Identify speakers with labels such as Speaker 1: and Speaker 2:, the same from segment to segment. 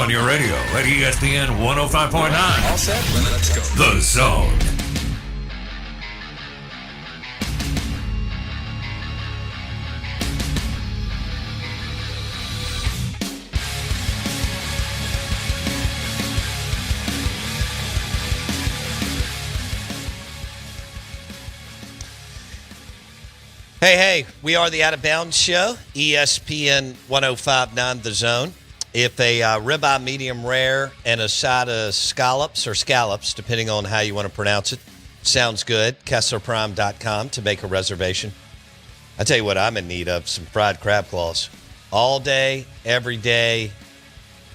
Speaker 1: on your radio at ESPN 105.9.
Speaker 2: All set? Let's go.
Speaker 1: The Zone.
Speaker 3: Hey, we are the Out of Bounds Show, ESPN 105.9 The Zone. If a ribeye medium rare and a side of scallops, depending on how you want to pronounce it, sounds good, KesslerPrime.com to make a reservation. I tell you what, I'm in need of some fried crab claws. All day, every day,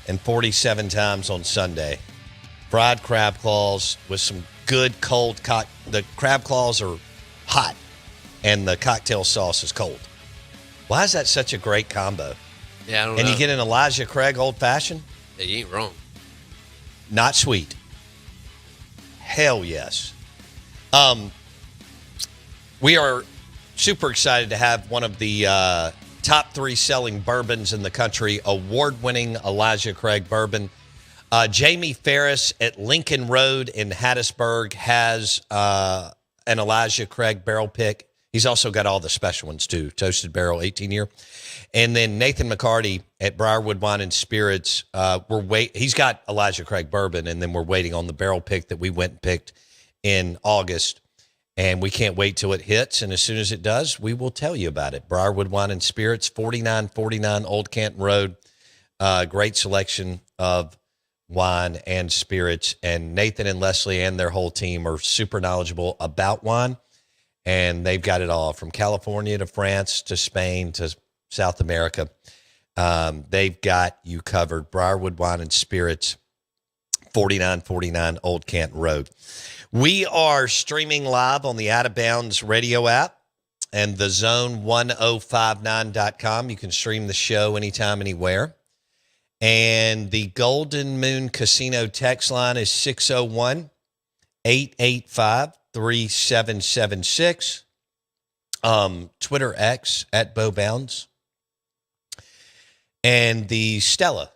Speaker 3: and 47 times on Sunday. Fried crab claws with some good cold the crab claws are hot. And the cocktail sauce is cold. Why is that such a great combo?
Speaker 4: Yeah, I don't know.
Speaker 3: And you get an Elijah Craig Old Fashioned?
Speaker 4: Yeah, you ain't wrong.
Speaker 3: Not sweet. Hell yes. We are super excited to have one of the top 3 selling bourbons in the country, award-winning Elijah Craig bourbon. Jamie Ferris at Lincoln Road in Hattiesburg has an Elijah Craig barrel pick. He's also got all the special ones, too. Toasted Barrel, 18-year. And then Nathan McCarty at Briarwood Wine and Spirits. He's got Elijah Craig bourbon, and then we're waiting on the barrel pick that we went and picked in August. And we can't wait till it hits. And as soon as it does, we will tell you about it. Briarwood Wine and Spirits, 4949 Old Canton Road. Great selection of wine and spirits. And Nathan and Leslie and their whole team are super knowledgeable about wine. And they've got it all from California to France to Spain to South America. They've got you covered. Briarwood Wine and Spirits, 4949 Old Canton Road. We are streaming live on the Out of Bounds radio app and the zone1059.com. You can stream the show anytime, anywhere. And the Golden Moon Casino text line is 601-885-3776. Twitter X at Bo Bounds. And the Stella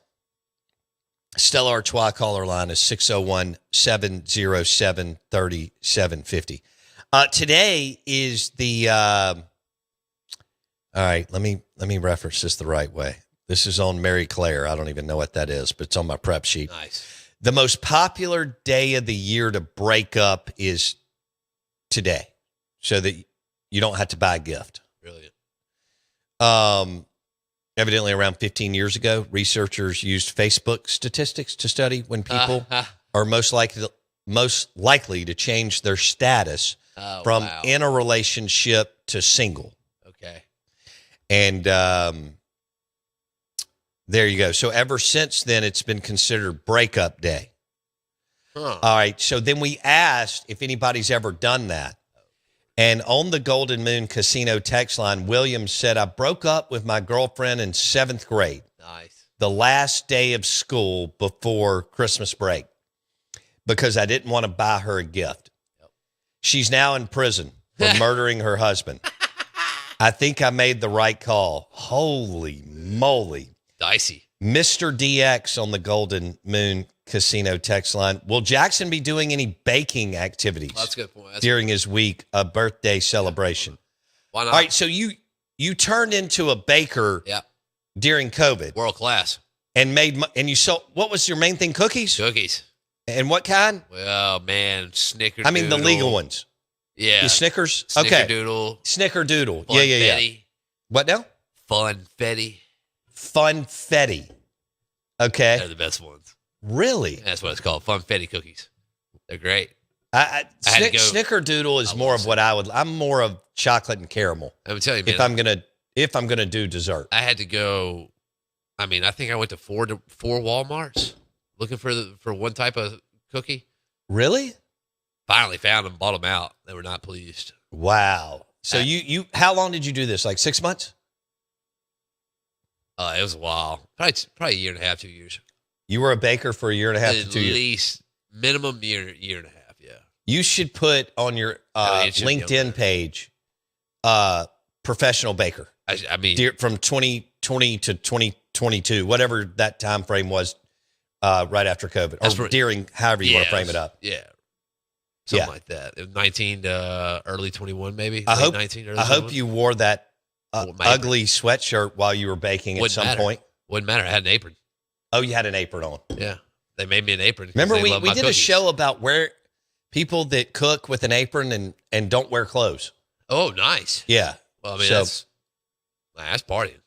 Speaker 3: Artois caller line is 601-707-3750. Today is the all right, let me reference this the right way. This is on Mary Claire. I don't even know what that is, but it's on my prep sheet.
Speaker 4: Nice.
Speaker 3: The most popular day of the year to break up is today, so that you don't have to buy a gift.
Speaker 4: Brilliant.
Speaker 3: Evidently, around 15 years ago, researchers used Facebook statistics to study when people are most likely to change their status from in a relationship to single.
Speaker 4: Okay.
Speaker 3: And there you go. So ever since then, it's been considered breakup day.
Speaker 4: Huh.
Speaker 3: All right. So then we asked if anybody's ever done that. And on the Golden Moon Casino text line, William said, I broke up with my girlfriend in 7th grade.
Speaker 4: Nice.
Speaker 3: The last day of school before Christmas break because I didn't want to buy her a gift.
Speaker 4: Yep.
Speaker 3: She's now in prison for murdering her husband. I think I made the right call. Holy moly.
Speaker 4: Dicey.
Speaker 3: Mr. DX on the Golden Moon Casino text line. Will Jackson be doing any baking activities
Speaker 4: That's a good point.
Speaker 3: during his week, a birthday celebration?
Speaker 4: Why not?
Speaker 3: All right, so you turned into a baker during COVID.
Speaker 4: World class.
Speaker 3: And you sold, what was your main thing? Cookies?
Speaker 4: Cookies.
Speaker 3: And what kind?
Speaker 4: Well, man, Snickerdoodle.
Speaker 3: I mean, the legal ones.
Speaker 4: Yeah.
Speaker 3: The Snickers?
Speaker 4: Snickerdoodle.
Speaker 3: Okay. Snickerdoodle.
Speaker 4: Funfetti.
Speaker 3: Yeah. What now?
Speaker 4: Funfetti.
Speaker 3: Funfetti. Okay.
Speaker 4: They're the best ones.
Speaker 3: Really?
Speaker 4: That's what it's called. Funfetti cookies. They're great.
Speaker 3: Snickerdoodle is more of what I'm more of chocolate and caramel.
Speaker 4: I'm telling you,
Speaker 3: man. If I'm gonna do dessert,
Speaker 4: I had to go. I mean, I think I went to four Walmarts looking for one type of cookie.
Speaker 3: Really?
Speaker 4: Finally found them, bought them out. They were not pleased.
Speaker 3: Wow. So you how long did you do this? Like 6 months?
Speaker 4: It was a while. Probably a year and a half, 2 years.
Speaker 3: You were a baker for a year and a half to 2 years.
Speaker 4: At least minimum year and a half. Yeah.
Speaker 3: You should put on your LinkedIn page, professional baker.
Speaker 4: I mean,
Speaker 3: from 2020 to 2022, whatever that time frame was, right after COVID, or during, however you want to frame it up.
Speaker 4: Yeah. Something like that. 19 to early 21, maybe.
Speaker 3: I hope
Speaker 4: 19, early
Speaker 3: I
Speaker 4: 21.
Speaker 3: hope you wore that ugly sweatshirt while you were baking at some point.
Speaker 4: Wouldn't matter. I had an apron.
Speaker 3: Oh, you had an apron on.
Speaker 4: Yeah. They made me an apron.
Speaker 3: Remember, we did a show about where people that cook with an apron and don't wear clothes.
Speaker 4: Oh, nice.
Speaker 3: Yeah.
Speaker 4: Well, I mean, that's partying.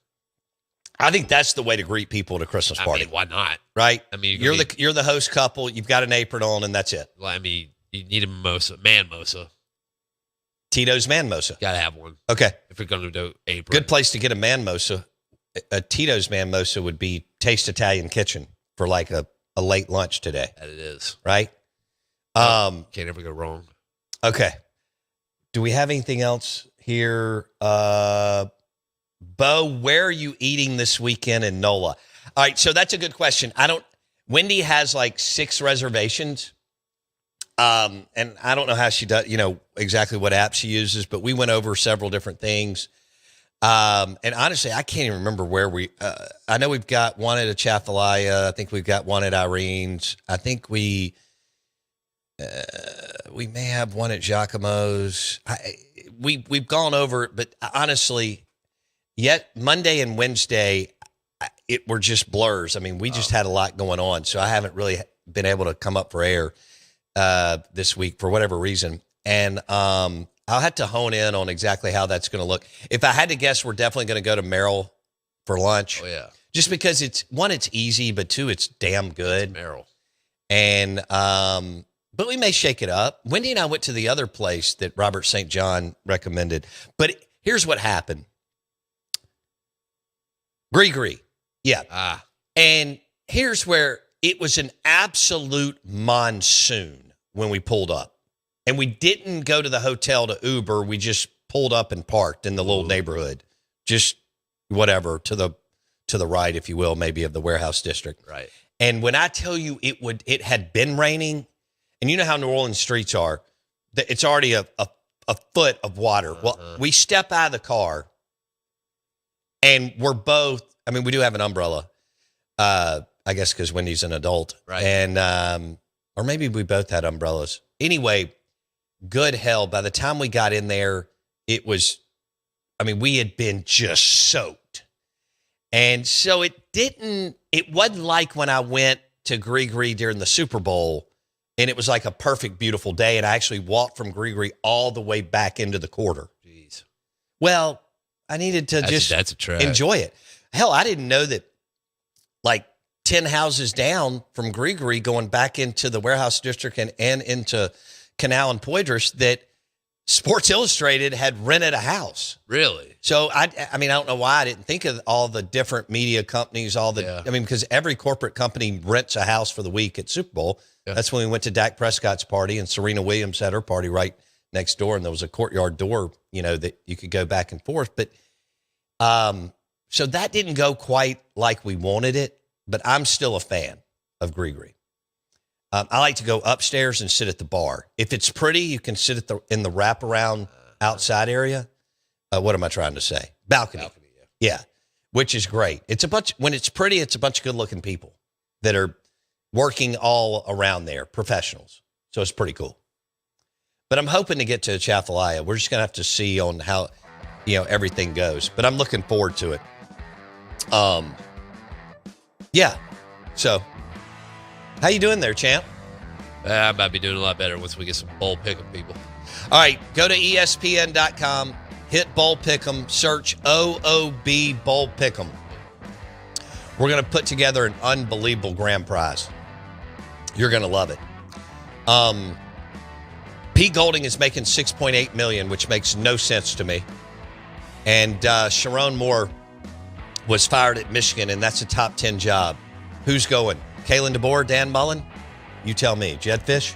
Speaker 3: I think that's the way to greet people at a Christmas party.
Speaker 4: I mean, why not?
Speaker 3: Right?
Speaker 4: I mean,
Speaker 3: you're the host couple. You've got an apron on, and that's it.
Speaker 4: Well, I mean, you need a mimosa, man-mosa.
Speaker 3: Tito's man-mosa.
Speaker 4: Got to have one.
Speaker 3: Okay.
Speaker 4: If you're going to do apron.
Speaker 3: Good place to get a man-mosa. A Tito's man-mosa would be Taste Italian Kitchen for like a late lunch today.
Speaker 4: That it is.
Speaker 3: Right?
Speaker 4: Can't ever go wrong.
Speaker 3: Okay. Do we have anything else here? Bo, where are you eating this weekend in NOLA? All right, so that's a good question. Wendy has like 6 reservations. And I don't know how she does, exactly what app she uses, but we went over several different things. And honestly, I can't even remember where I know we've got one at a Chafalaya. I think we've got one at Irene's. I think we may have one at Giacomo's. We've gone over it, but honestly, yet Monday and Wednesday, were just blurs. I mean, we just had a lot going on, so I haven't really been able to come up for air this week for whatever reason. And I'll have to hone in on exactly how that's going to look. If I had to guess, we're definitely going to go to Merrill for lunch.
Speaker 4: Oh, yeah.
Speaker 3: Just because it's easy, but 2, it's damn good.
Speaker 4: It's Merrill.
Speaker 3: And, but we may shake it up. Wendy and I went to the other place that Robert St. John recommended. But here's what happened. Gree. Yeah. And here's where it was an absolute monsoon when we pulled up. And we didn't go to the hotel to Uber. We just pulled up and parked in the little neighborhood. Just whatever, to the right, if you will, maybe of the warehouse district.
Speaker 4: Right.
Speaker 3: And when I tell you it had been raining, and you know how New Orleans streets are, it's already a foot of water. Well, we step out of the car and we're both, I mean, we do have an umbrella, I guess because Wendy's an adult.
Speaker 4: Right.
Speaker 3: And, or maybe we both had umbrellas. Anyway, good hell, by the time we got in there, we had been just soaked. And so it wasn't like when I went to Gree during the Super Bowl and it was like a perfect, beautiful day. And I actually walked from Gree all the way back into the quarter.
Speaker 4: Jeez.
Speaker 3: Well, I needed to
Speaker 4: that's a trap.
Speaker 3: enjoy it. Hell, I didn't know that like 10 houses down from Gree going back into the warehouse district and into Canal and Poydras that Sports Illustrated had rented a house.
Speaker 4: Really?
Speaker 3: So I don't know why I didn't think of all the different media companies, because every corporate company rents a house for the week at Super Bowl. Yeah. That's when we went to Dak Prescott's party and Serena Williams had her party right next door. And there was a courtyard door, that you could go back and forth. But, so that didn't go quite like we wanted it, but I'm still a fan of Gree. I like to go upstairs and sit at the bar. If it's pretty, you can sit in the wraparound outside area. What am I trying to say? Balcony. Yeah, which is great. When it's pretty, it's a bunch of good-looking people that are working all around there, professionals. So it's pretty cool. But I'm hoping to get to Chafalaya. We're just going to have to see on how, everything goes. But I'm looking forward to it. Yeah. So, how you doing there, champ?
Speaker 4: I might be doing a lot better once we get some bowl pick'em people.
Speaker 3: All right, go to ESPN.com, hit bowl pick'em, search OOB bowl pick'em. We're going to put together an unbelievable grand prize. You're going to love it. Pete Golding is making $6.8 million, which makes no sense to me. And Sharon Moore was fired at Michigan, and that's a top 10 job. Who's going? Kalen DeBoer, Dan Mullen? You tell me. Jed Fish?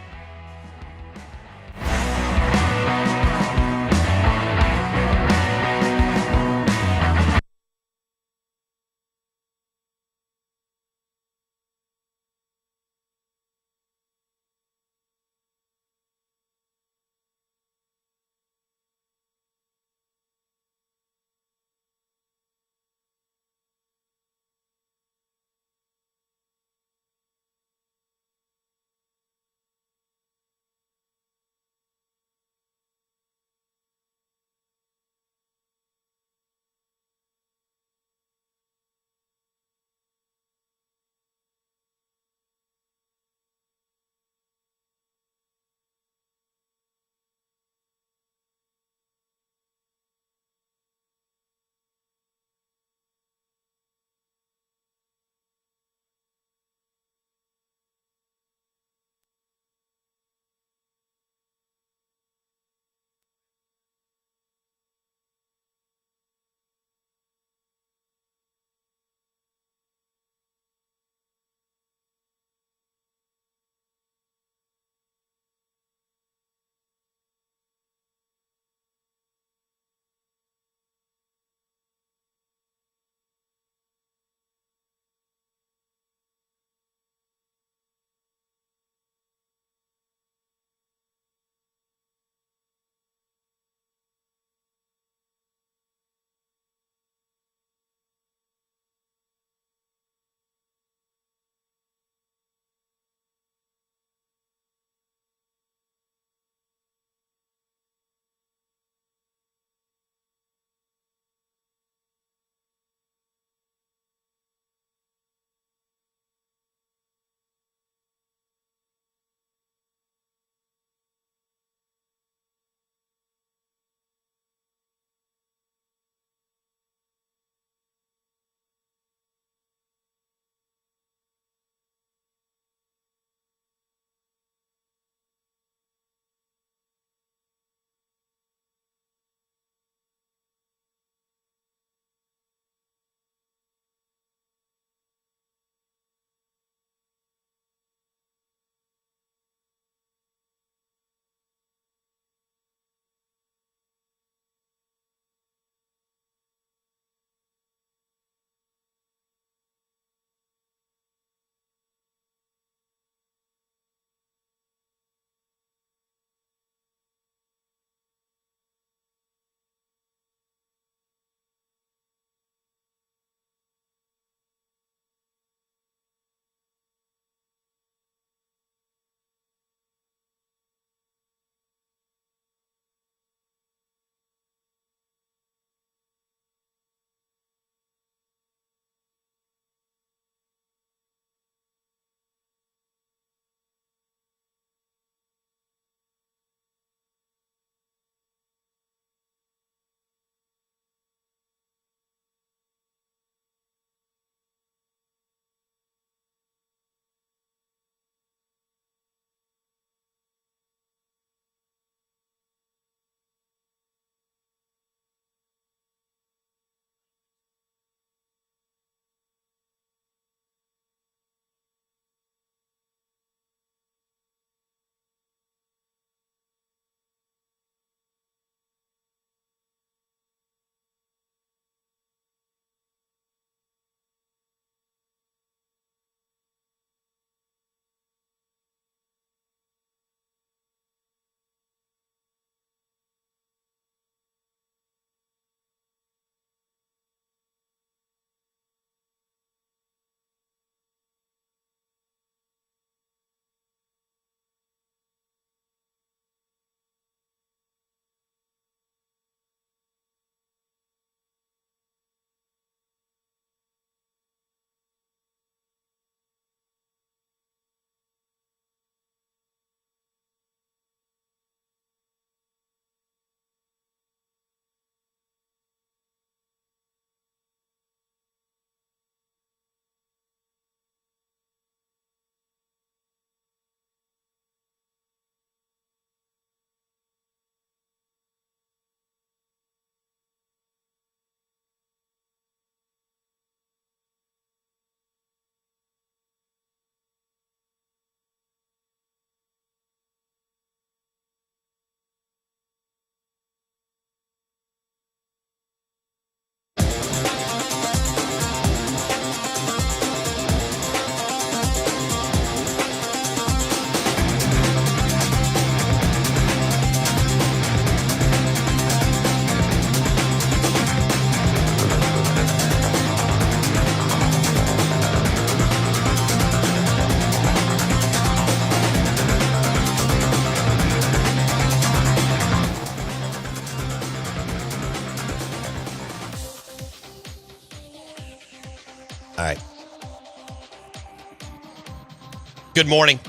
Speaker 3: Good morning.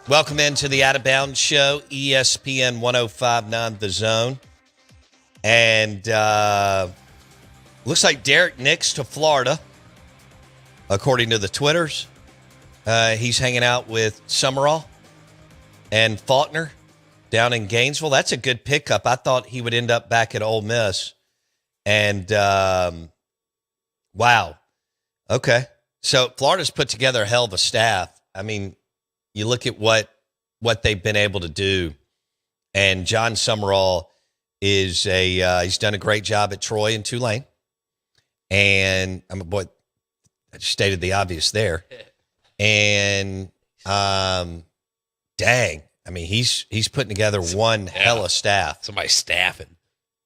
Speaker 3: Welcome into the Out of Bounds Show, ESPN 105.9 The Zone. And looks like Derek Nix to Florida, according to the Twitters. He's hanging out with Summerall and Faulkner down in Gainesville. That's a good pickup. I thought he would end up back at Ole Miss. And, wow. Okay. So Florida's put together a hell of a staff. I mean, you look at what they've been able to do. And John Summerall is he's done a great job at Troy and Tulane. And I just stated the obvious there. And dang, I mean, he's putting together one hella staff.
Speaker 4: Somebody staffing.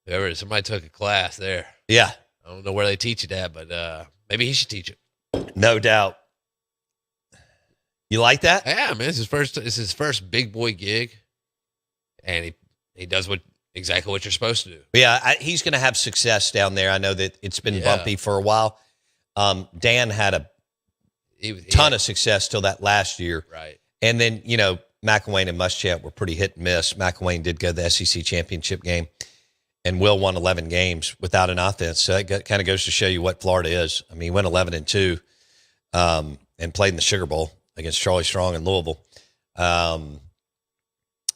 Speaker 4: Somebody took a class there.
Speaker 3: Yeah.
Speaker 4: I don't know where they teach it at, but maybe he should teach it.
Speaker 3: No doubt. You like that?
Speaker 4: Yeah, man. It's his first big boy gig. And he does exactly what you're supposed to do.
Speaker 3: Yeah, he's going to have success down there. I know that it's been bumpy for a while. Dan had a ton of success till that last year.
Speaker 4: Right.
Speaker 3: And then, McElwain and Muschamp were pretty hit and miss. McElwain did go to the SEC championship game, and Will won 11 games without an offense. So it kind of goes to show you what Florida is. I mean, he went 11-2 and played in the Sugar Bowl against Charlie Strong in Louisville. And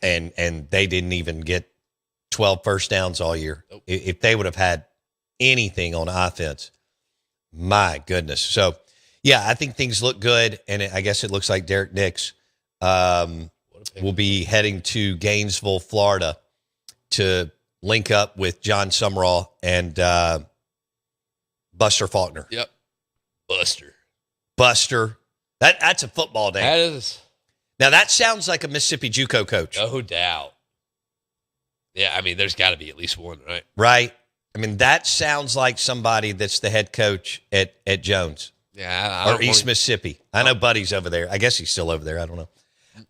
Speaker 3: they didn't even get 12 first downs all year. Nope. If they would have had anything on offense, my goodness. So, yeah, I think things look good, and I guess it looks like Derek Nix will be heading to Gainesville, Florida to link up with John Summerall and Buster Faulkner.
Speaker 4: Yep. Buster.
Speaker 3: That's a football name.
Speaker 4: That is.
Speaker 3: Now, that sounds like a Mississippi JUCO coach.
Speaker 4: No doubt. Yeah, I mean, there's got to be at least one, right?
Speaker 3: Right. I mean, that sounds like somebody that's the head coach at Jones.
Speaker 4: Yeah,
Speaker 3: or East Mississippi. I know Buddy's over there. I guess he's still over there. I don't know.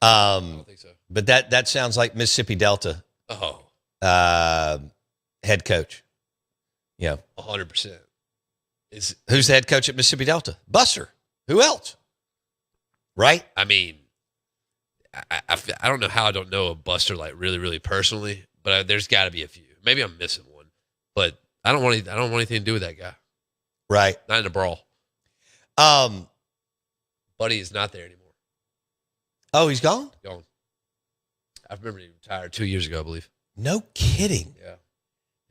Speaker 4: I don't think so.
Speaker 3: But that sounds like Mississippi Delta head coach.
Speaker 4: 100%.
Speaker 3: Who's the head coach at Mississippi Delta? Buster. Who else? Right?
Speaker 4: I mean, I don't know how I don't know a Buster like really, really personally, but there's got to be a few. Maybe I'm missing one, but I don't want anything to do with that guy.
Speaker 3: Right.
Speaker 4: Not in a brawl. Buddy is not there anymore.
Speaker 3: Oh, he's gone?
Speaker 4: Gone. I remember he retired 2 years ago, I believe.
Speaker 3: No kidding.
Speaker 4: Yeah.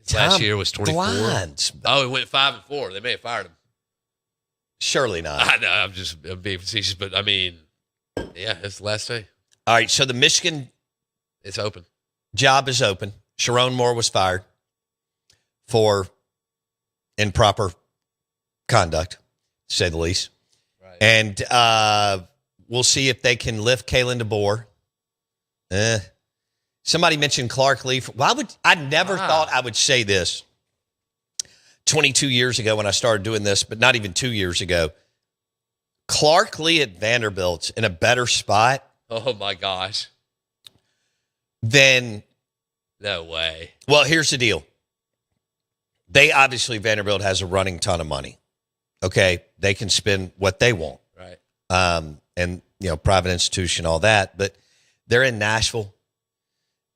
Speaker 4: His last year was 24.
Speaker 3: Blinds.
Speaker 4: Oh, he went 5-4. They may have fired him.
Speaker 3: Surely not.
Speaker 4: I know. I'm being facetious, but I mean, yeah, it's the last day.
Speaker 3: All right. So the Michigan
Speaker 4: It's open.
Speaker 3: job is open. Sharon Moore was fired for improper conduct, to say the least.
Speaker 4: Right.
Speaker 3: And we'll see if they can lift Kalen DeBoer. Somebody mentioned Clark Lee. I never thought I would say this 22 years ago when I started doing this, but not even 2 years ago. Clark Lee at Vanderbilt's in a better spot.
Speaker 4: Oh, my gosh.
Speaker 3: Than.
Speaker 4: No way.
Speaker 3: Well, here's the deal. Vanderbilt has a running ton of money. Okay. They can spend what they want.
Speaker 4: Right.
Speaker 3: And, private institution, all that. But they're in Nashville.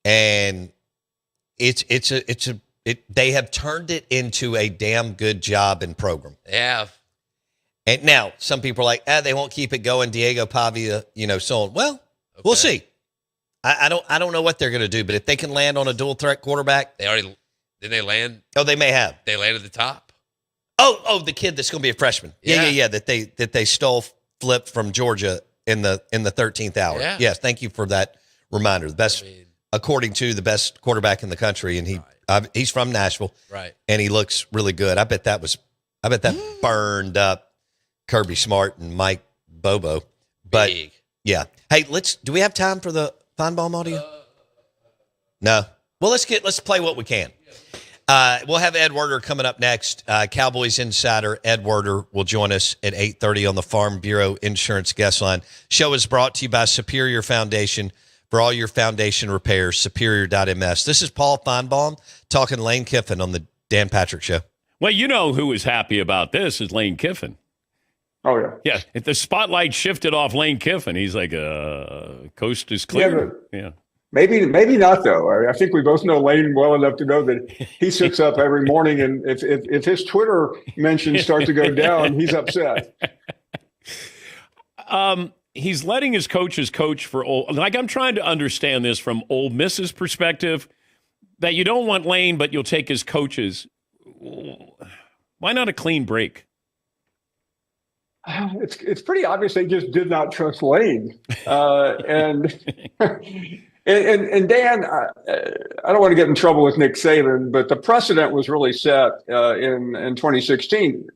Speaker 3: And they have turned it into a damn good job and program.
Speaker 4: They have.
Speaker 3: And now some people are like, they won't keep it going. Diego Pavia, so on. Well, We'll see. I don't know what they're going to do, but if they can land on a dual threat quarterback,
Speaker 4: didn't they land?
Speaker 3: Oh, they may have.
Speaker 4: They landed at the top.
Speaker 3: Oh, the kid that's going to be a freshman. Yeah. That they flipped from Georgia in the 13th hour.
Speaker 4: Yeah.
Speaker 3: Yes, thank you for that reminder. The best, according to the best quarterback in the country, and he's from Nashville.
Speaker 4: Right.
Speaker 3: And he looks really good. I bet that burned up Kirby Smart and Mike Bobo. But
Speaker 4: Big.
Speaker 3: Yeah. Hey, do we have time for the Feinbaum audio? No. Well, let's play what we can. We'll have Ed Werder coming up next. Cowboys insider Ed Werder will join us at 8:30 on the Farm Bureau Insurance Guest Line. Show is brought to you by Superior Foundation. For all your foundation repairs, superior.ms. This is Paul Feinbaum talking Lane Kiffin on the Dan Patrick Show.
Speaker 2: Well, who is happy about this is Lane Kiffin. Oh yeah.
Speaker 5: Yeah, if the spotlight shifted off Lane Kiffin, he's like, coast is clear. Yeah.
Speaker 2: Maybe not though. I think we both know Lane well enough to know that he sits up every morning, and if his Twitter mentions start to go down, he's upset.
Speaker 5: He's letting his coaches coach for like, I'm trying to understand this from Ole Miss's perspective, that you don't want Lane, but you'll take his coaches. Why not a clean break?
Speaker 2: It's pretty obvious they just did not trust Lane, and and Dan, I don't want to get in trouble with Nick Saban, but the precedent was really set in 2016.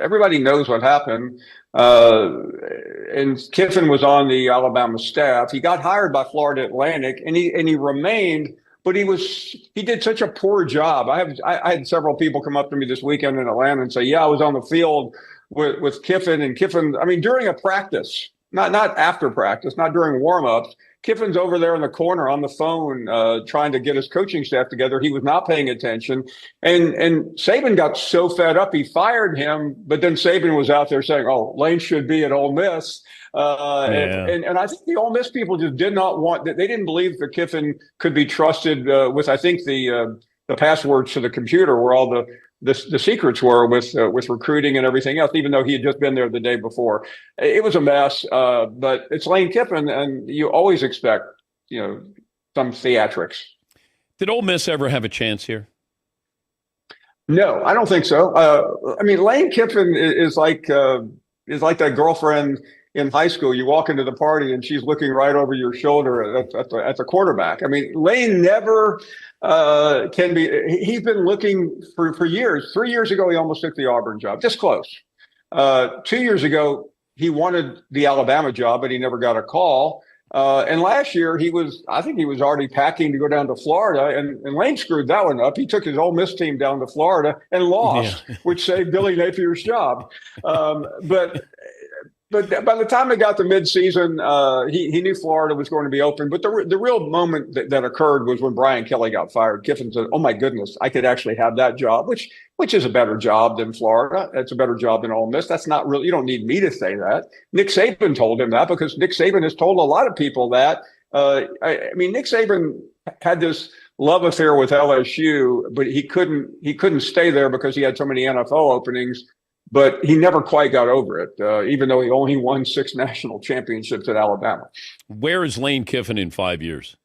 Speaker 2: Everybody knows what happened. And Kiffin was on the Alabama staff. He got hired by Florida Atlantic, and he remained. But he did such a poor job. I had several people come up to me this weekend in Atlanta and say, "Yeah, I was on the field with Kiffin, and Kiffin. I mean, during a practice, not after practice, not during warmups. Kiffin's over there in the corner on the phone trying to get his coaching staff together. He was not paying attention. And Saban got so fed up, he fired him. But then Saban was out there saying, oh, Lane should be at Ole Miss. And I think the Ole Miss people just did not want that. They didn't believe that Kiffin could be trusted with, I think, the passwords to the computer where all the secrets were with recruiting and everything else, even though he had just been there the day before. It was a mess, but it's Lane Kiffin, and you always expect, some theatrics.
Speaker 5: Did Ole Miss ever have a chance here?
Speaker 2: No, I don't think so. I mean, Lane Kiffin is like that girlfriend in high school. You walk into the party and she's looking right over your shoulder at the quarterback. I mean, Lane never can be. He's been looking for years. 3 years ago, he almost took the Auburn job, this close. 2 years ago, he wanted the Alabama job, but he never got a call. And last year, I think he was already packing to go down to Florida, and Lane screwed that one up. He took his Ole Miss team down to Florida and lost, which saved Billy Napier's job. But by the time it got to midseason, he knew Florida was going to be open. But the real moment that occurred was when Brian Kelly got fired. Kiffin said, "Oh my goodness, I could actually have that job," which is a better job than Florida. It's a better job than Ole Miss. That's not really. You don't need me to say that. Nick Saban told him that because Nick Saban has told a lot of people that. I mean, Nick Saban had this love affair with LSU, but he couldn't stay there because he had so many NFL openings. But he never quite got over it, even though he only won 6 national championships at Alabama.
Speaker 5: Where is Lane Kiffin in 5 years?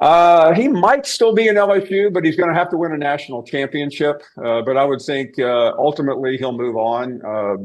Speaker 2: He might still be in LSU, but he's going to have to win a national championship. But I would think ultimately he'll move on.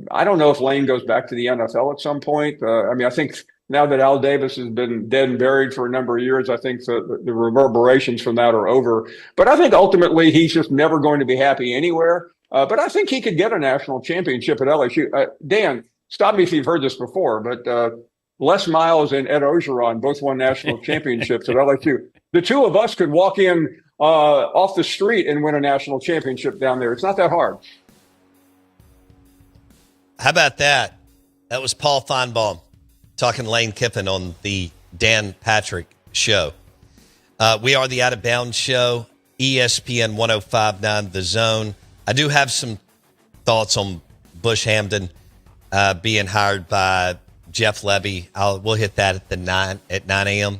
Speaker 2: I don't know if Lane goes back to the NFL at some point. I mean, I think now that Al Davis has been dead and buried for a number of years, I think the reverberations from that are over. But I think ultimately he's just never going to be happy anywhere. But I think he could get a national championship at LSU. Dan, stop me if you've heard this before, but Les Miles and Ed Ogeron both won national championships at LSU. The two of us could walk in off the street and win a national championship down there. It's not that hard.
Speaker 3: How about that? That was Paul Feinbaum talking Lane Kiffin on the Dan Patrick Show. We are the Out of Bounds Show, ESPN 105.9 The Zone. I do have some thoughts on Bush Hamdan being hired by Jeff Levy. We'll hit that at 9 a.m.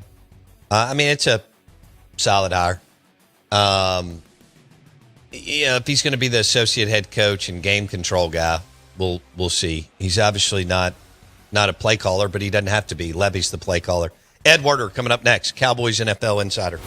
Speaker 3: I mean, it's a solid hire. If he's going to be the associate head coach and game control guy, we'll see. He's obviously not a play caller, but he doesn't have to be. Levy's the play caller. Ed Werder coming up next. Cowboys NFL Insider.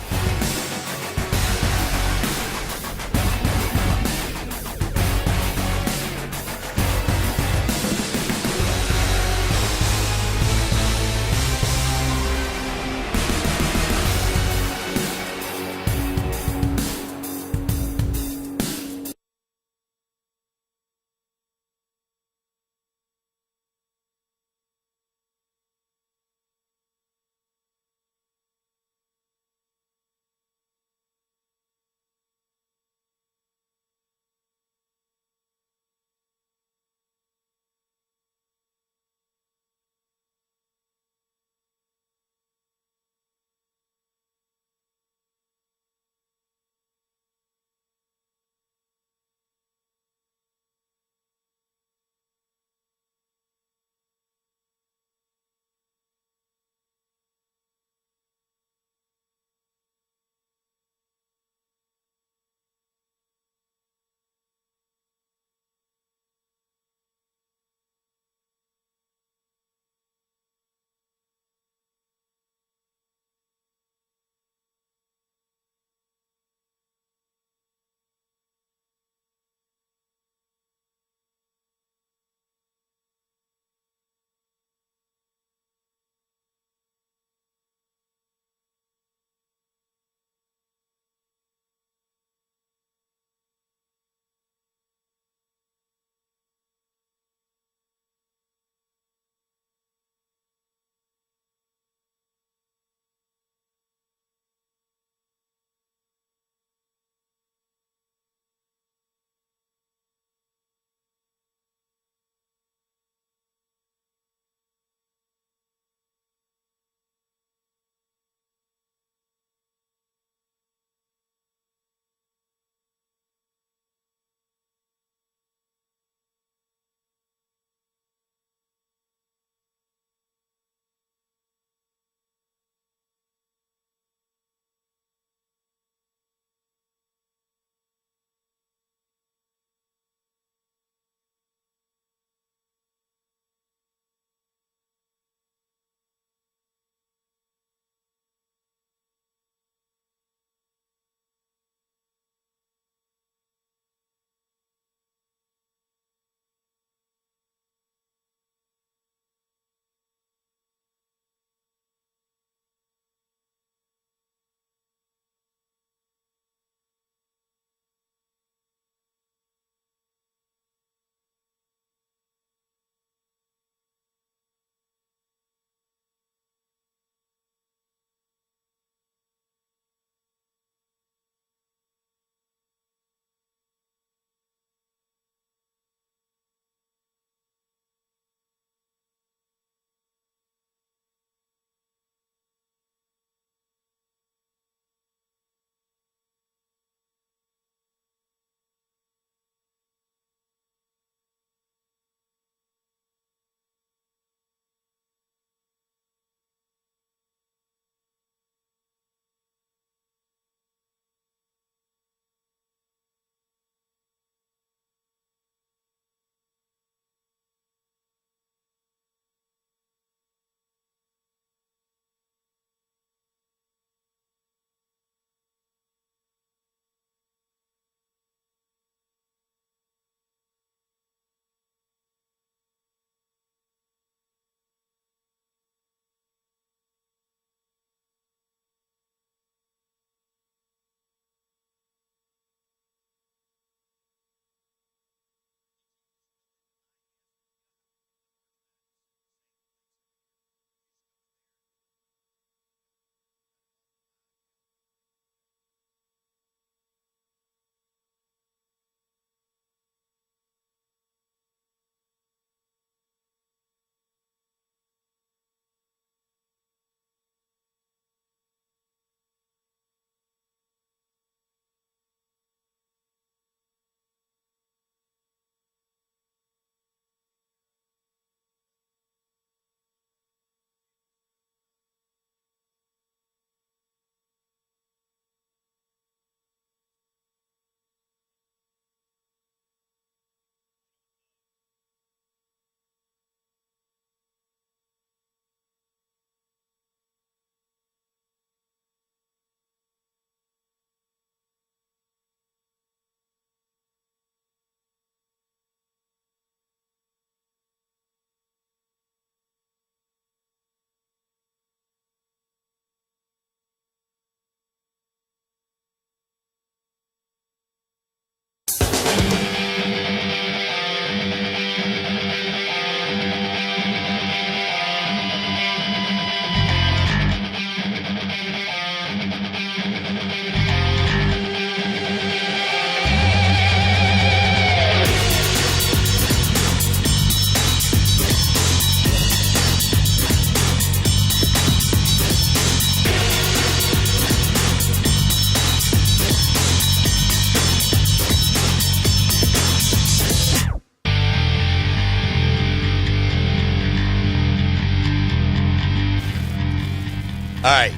Speaker 3: All right.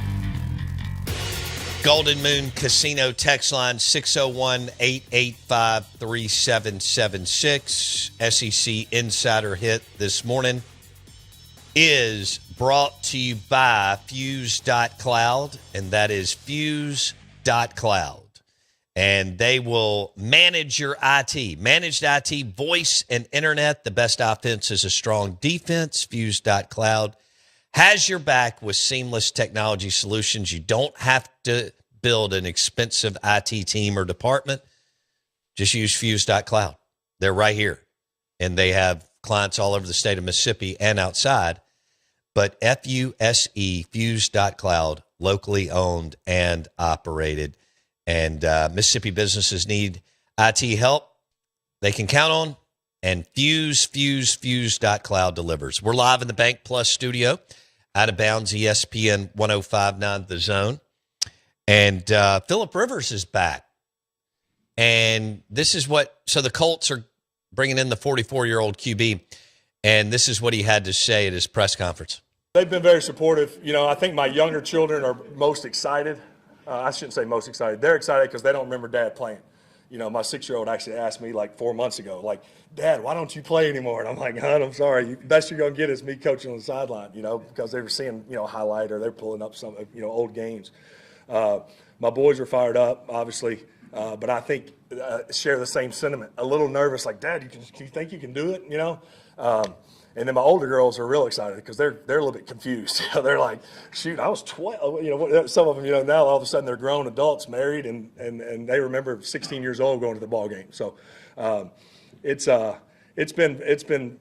Speaker 3: Golden Moon Casino text line 601-885-3776. SEC Insider Hit this morning is brought to you by Fuse.cloud, and that is Fuse.cloud. And they will manage your IT. Managed IT, voice, and internet. The best offense is a strong defense. Fuse.cloud has your back with seamless technology solutions. You don't have to build an expensive IT team or department. Just use Fuse.cloud. They're right here. And they have clients all over the state of Mississippi and outside. But F-U-S-E, Fuse.cloud, locally owned and operated. And Mississippi businesses need IT help they can count on. And Fuse.cloud delivers. We're live in the Bank Plus studio. Out of bounds, ESPN 105.9 The Zone. And Phillip Rivers is back. And this is so the Colts are bringing in the 44-year-old QB. And this is what he had to say at his press conference.
Speaker 6: They've been very supportive. I think my younger children are most excited. I shouldn't say most excited. They're excited because they don't remember Dad playing. My 6-year-old actually asked me like 4 months ago, like, Dad, why don't you play anymore? And I'm like, hon, I'm sorry. Best you're going to get is me coaching on the sideline, because they were seeing, highlight or they're pulling up some, old games. My boys are fired up, obviously, but I think share the same sentiment. A little nervous, like, Dad, you think you can do it, And then my older girls are real excited because they're a little bit confused. They're like, shoot, I was 12. Some of them, now all of a sudden they're grown adults, married, and they remember 16 years old going to the ball game. So it's been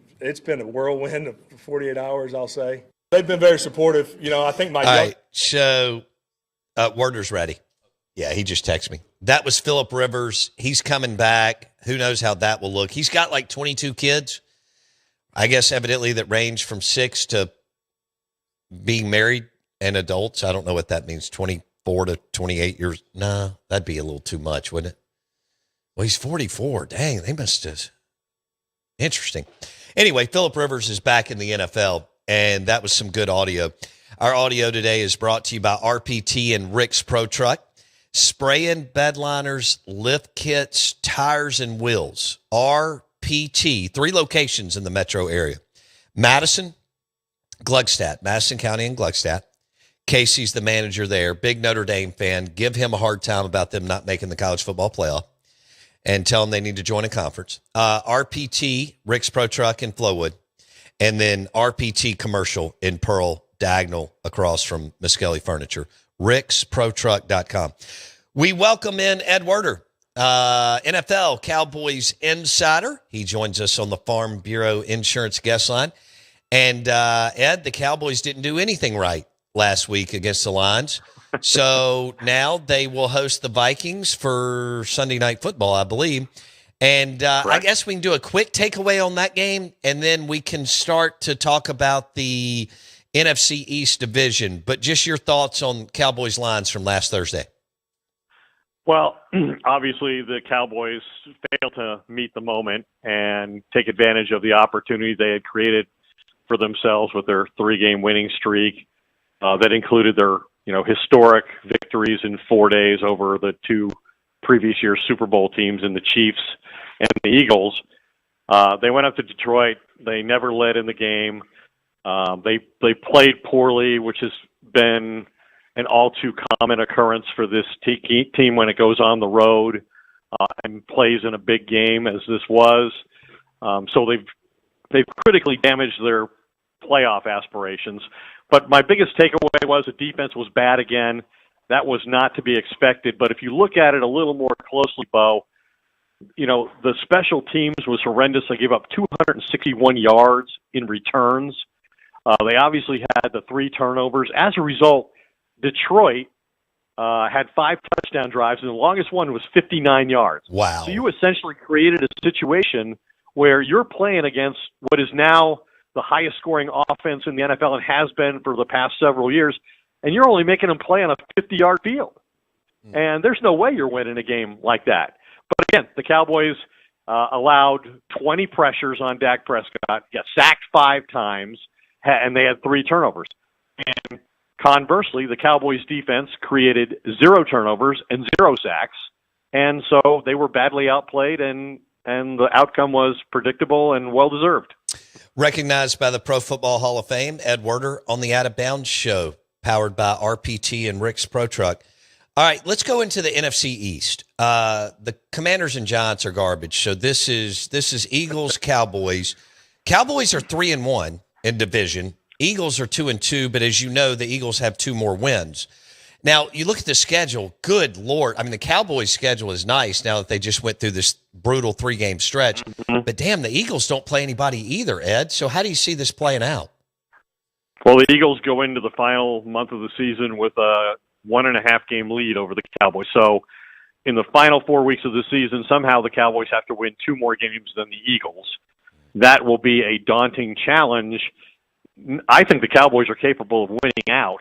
Speaker 6: a whirlwind of 48 hours, I'll say. They've been very supportive. I think my.
Speaker 3: All right, so Werder's ready. Yeah, he just texted me. That was Phillip Rivers. He's coming back. Who knows how that will look? He's got like 22 kids. I guess evidently that range from 6 to being married and adults. I don't know what that means. 24 to 28 years. No, that'd be a little too much, wouldn't it? Well, he's 44. Dang, they must have. Interesting. Anyway, Phillip Rivers is back in the NFL, and that was some good audio. Our audio today is brought to you by RPT and Rick's Pro Truck. Spraying bedliners, lift kits, tires, and wheels. RPT, 3 locations in the metro area. Madison, Gluckstadt, Madison County and Gluckstadt. Casey's the manager there. Big Notre Dame fan. Give him a hard time about them not making the college football playoff and tell them they need to join a conference. RPT, Rick's Pro Truck in Flowood, and then RPT Commercial in Pearl, diagonal across from Miskelly Furniture. ricksprotruck.com. We welcome in Ed Werder, NFL Cowboys insider. He joins us on the Farm Bureau Insurance guest line. And Ed, the Cowboys didn't do anything right last week against the Lions. So now they will host the Vikings for Sunday Night Football, I believe. And I guess we can do a quick takeaway on that game, and then we can start to talk about the NFC East division. But just your thoughts on Cowboys Lions from last Thursday.
Speaker 7: Well, obviously the Cowboys failed to meet the moment and take advantage of the opportunity they had created for themselves with their 3-game winning streak that included their historic victories in 4 days over the 2 previous year Super Bowl teams in the Chiefs and the Eagles. They went up to Detroit. They never led in the game. They played poorly, which has been an all too common occurrence for this team when it goes on the road and plays in a big game, as this was. So they've critically damaged their playoff aspirations. But my biggest takeaway was the defense was bad again. That was not to be expected. But if you look at it a little more closely, Bo, the special teams was horrendous. They gave up 261 yards in returns. They obviously had the 3 turnovers. As a result, Detroit had 5 touchdown drives, and the longest one was 59 yards.
Speaker 3: Wow.
Speaker 7: So you essentially created a situation where you're playing against what is now the highest scoring offense in the NFL and has been for the past several years, and you're only making them play on a 50-yard field. And there's no way you're winning a game like that. But again, the Cowboys allowed 20 pressures on Dak Prescott, got sacked 5 times, and they had 3 turnovers. And Conversely, the Cowboys defense created 0 turnovers and 0 sacks, and so they were badly outplayed, and the outcome was predictable and well-deserved.
Speaker 3: Recognized by the Pro Football Hall of Fame, Ed Werder on the Out of Bounds Show, powered by RPT and Rick's Pro Truck. All right, let's go into the NFC East. The Commanders and Giants are garbage, so this is Eagles, Cowboys. Cowboys are 3-1 in division. Eagles are 2-2, but as you know, the Eagles have 2 more wins. Now, you look at the schedule, good Lord. I mean, the Cowboys' schedule is nice now that they just went through this brutal 3-game stretch. Mm-hmm. But, damn, the Eagles don't play anybody either, Ed. So how do you see this playing out?
Speaker 7: Well, the Eagles go into the final month of the season with a 1.5-game lead over the Cowboys. So in the final 4 weeks of the season, somehow the Cowboys have to win 2 more games than the Eagles. That will be a daunting challenge. I think the Cowboys are capable of winning out.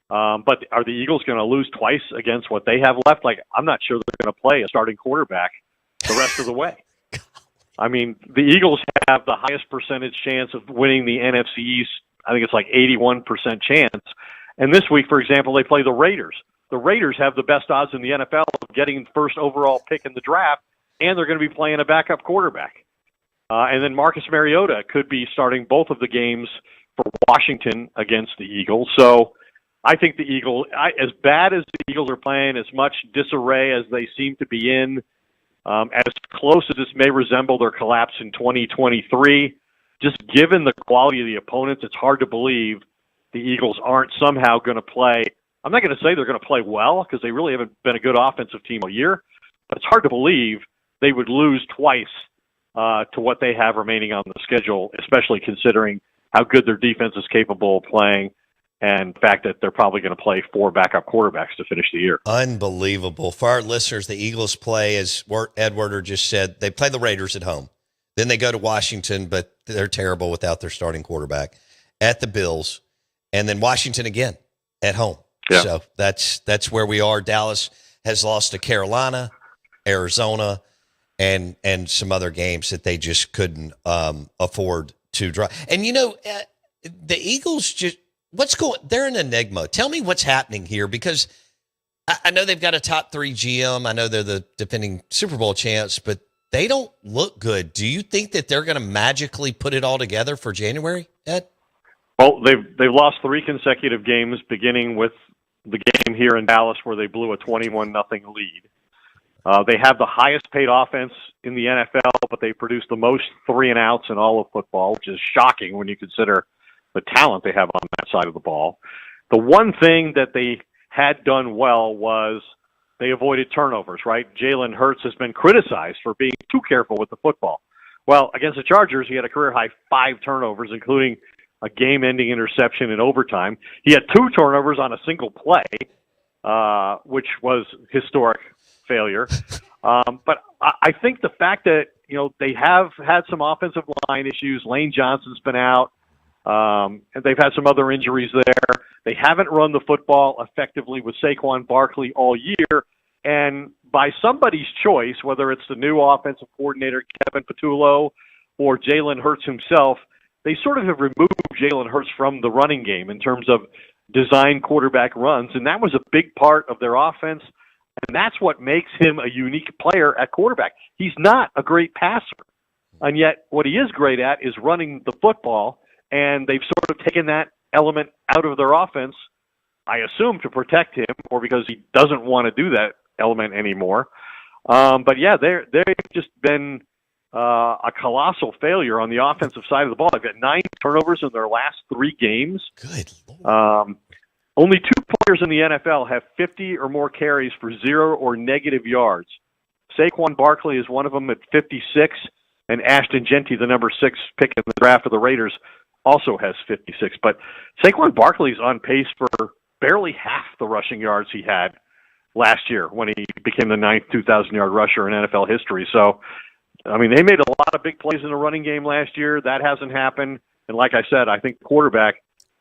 Speaker 7: But are the Eagles going to lose twice against what they have left? Like, I'm not sure they're going to play a starting quarterback the rest of the way. I mean, the Eagles have the highest percentage chance of winning the NFC East. I think it's like 81% chance. And this week, for example, they play the Raiders. The Raiders have the best odds in the NFL of getting the first overall pick in the draft, and they're going to be playing a backup quarterback. And then Marcus Mariota could be starting both of the games for Washington against the Eagles. So I think the Eagles, as bad as the Eagles are playing, as much disarray as they seem to be in, as close as this may resemble their collapse in 2023, just given the quality of the opponents, it's hard to believe the Eagles aren't somehow going to play. I'm not going to say they're going to play well because they really haven't been a good offensive team all year, but it's hard to believe they would lose twice to what they have remaining on the schedule, especially considering how good their defense is capable of playing and the fact that they're probably going to play 4 backup quarterbacks to finish the year.
Speaker 3: Unbelievable. For our listeners, the Eagles play, as Ed Werder just said, they play the Raiders at home. Then they go to Washington, but they're terrible without their starting quarterback. At the Bills, and then Washington again at home. Yeah. So that's where we are. Dallas has lost to Carolina, Arizona, and some other games that they just couldn't afford to draw. And, you know, the Eagles just – they're an enigma. Tell me what's happening here, because I know they've got a top 3 GM. I know they're the defending Super Bowl champs, but they don't look good. Do you think that they're going to magically put it all together for January, Ed?
Speaker 7: Well, they've lost 3 consecutive games, beginning with the game here in Dallas where they blew a 21-0 lead. They have the highest paid offense in the NFL, but they produce the most 3-and-outs in all of football, which is shocking when you consider the talent they have on that side of the ball. The one thing that they had done well was they avoided turnovers, right? Jalen Hurts has been criticized for being too careful with the football. Well, against the Chargers, he had a career-high 5 turnovers, including a game-ending interception in overtime. He had 2 turnovers on a single play, which was historic failure. But I think the fact that, you know, they have had some offensive line issues. Lane Johnson's been out. And they've had some other injuries there. They haven't run the football effectively with Saquon Barkley all year. And by somebody's choice, whether it's the new offensive coordinator, Kevin Patullo, or Jalen Hurts himself, they sort of have removed Jalen Hurts from the running game in terms of design quarterback runs. And that was a big part of their offense. And that's what makes him a unique player at quarterback. He's not a great passer. And yet what he is great at is running the football. And they've sort of taken that element out of their offense, I assume, to protect him or because he doesn't want to do that element anymore. But, yeah, they've just been a colossal failure on the offensive side of the ball. They've got 9 turnovers in their last 3 games.
Speaker 3: Good Lord.
Speaker 7: Only 2 players in the NFL have 50 or more carries for 0 or negative yards. Saquon Barkley is one of them at 56, and Ashton Genty, the number 6 pick in the draft of the Raiders, also has 56. But Saquon Barkley's on pace for barely half the rushing yards he had last year when he became the 9th 2,000-yard rusher in NFL history. So, I mean, they made a lot of big plays in the running game last year. That hasn't happened. And like I said, I think the quarterback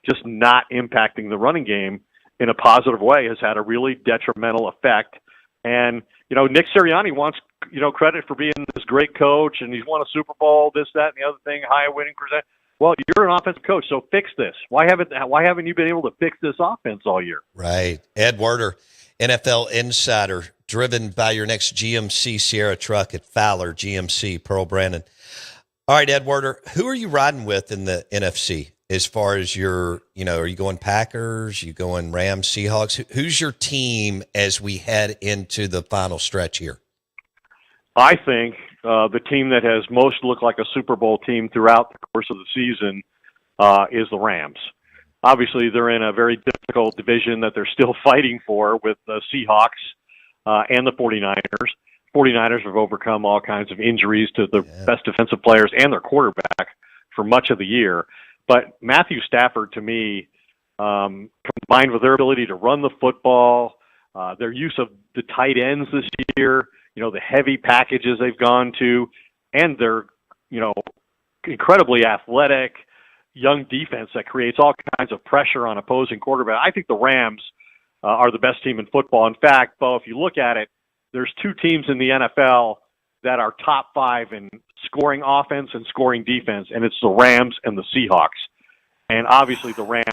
Speaker 7: just not impacting the running game in a positive way has had a really detrimental effect. And, you know, Nick Sirianni wants, you know, credit for being this great coach, and he's won a Super Bowl, this, that, and the other thing, high winning percent. Well, you're an offensive coach, so fix this. Why haven't you been able to fix this offense all year?
Speaker 3: Right. Ed Werder, NFL insider, driven by your next GMC Sierra truck at Fowler GMC, Pearl Brandon. All right, Ed Werder, who are you riding with in the NFC as far as are you going Packers, you going Rams, Seahawks? Who's your team as we head into the final stretch here?
Speaker 7: I think the team that has most looked like a Super Bowl team throughout the course of the season is the Rams. Obviously, they're in a very difficult division that they're still fighting for with the Seahawks and the 49ers. 49ers have overcome all kinds of injuries to the best defensive players and their quarterback for much of the year. But Matthew Stafford, to me, combined with their ability to run the football, their use of the tight ends this year, the heavy packages they've gone to, and their, incredibly athletic young defense that creates all kinds of pressure on opposing quarterback. I think the Rams are the best team in football. In fact, Bo, if you look at it, there's two teams in the NFL that are top 5 in scoring offense and scoring defense, and it's the Rams and the Seahawks. And obviously the Rams